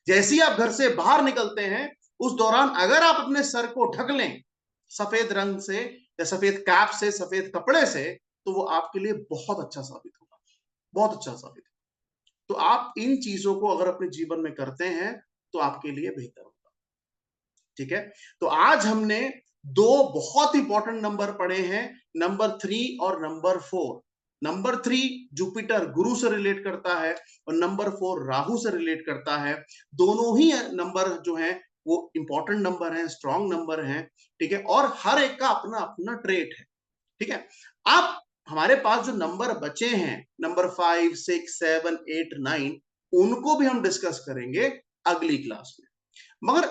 जैसे ही आप घर से बाहर निकलते हैं उस दौरान अगर आप अपने सर को ढक लें सफेद रंग से या सफेद कैप से, सफेद कपड़े से, तो वो आपके लिए बहुत अच्छा साबित होगा, बहुत अच्छा साबित होगा। तो आप इन चीजों को अगर अपने जीवन में करते हैं तो आपके लिए बेहतर होगा। ठीक है, तो आज हमने दो बहुत इंपॉर्टेंट नंबर पढ़े हैं, नंबर 3 और नंबर 4। नंबर 3 जुपिटर गुरु से रिलेट करता है और नंबर 4 राहु से रिलेट करता है। दोनों ही नंबर जो हैं वो इंपॉर्टेंट नंबर हैं, स्ट्रॉन्ग नंबर हैं। ठीक है, और हर एक का अपना अपना ट्रेट है। ठीक है, अब हमारे पास जो नंबर बचे हैं नंबर 5, 6, 7, 8, 9, उनको भी हम डिस्कस करेंगे अगली क्लास में। मगर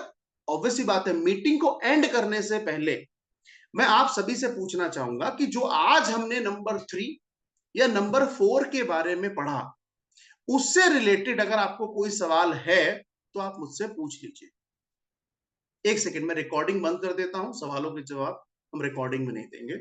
ऑब्वियसली बात है, मीटिंग को एंड करने से पहले मैं आप सभी से पूछना चाहूंगा कि जो आज हमने नंबर 3 या नंबर 4 के बारे में पढ़ा, उससे रिलेटेड अगर आपको कोई सवाल है तो आप मुझसे पूछ लीजिए। एक सेकेंड में रिकॉर्डिंग बंद कर देता हूं, सवालों के जवाब हम रिकॉर्डिंग में नहीं देंगे।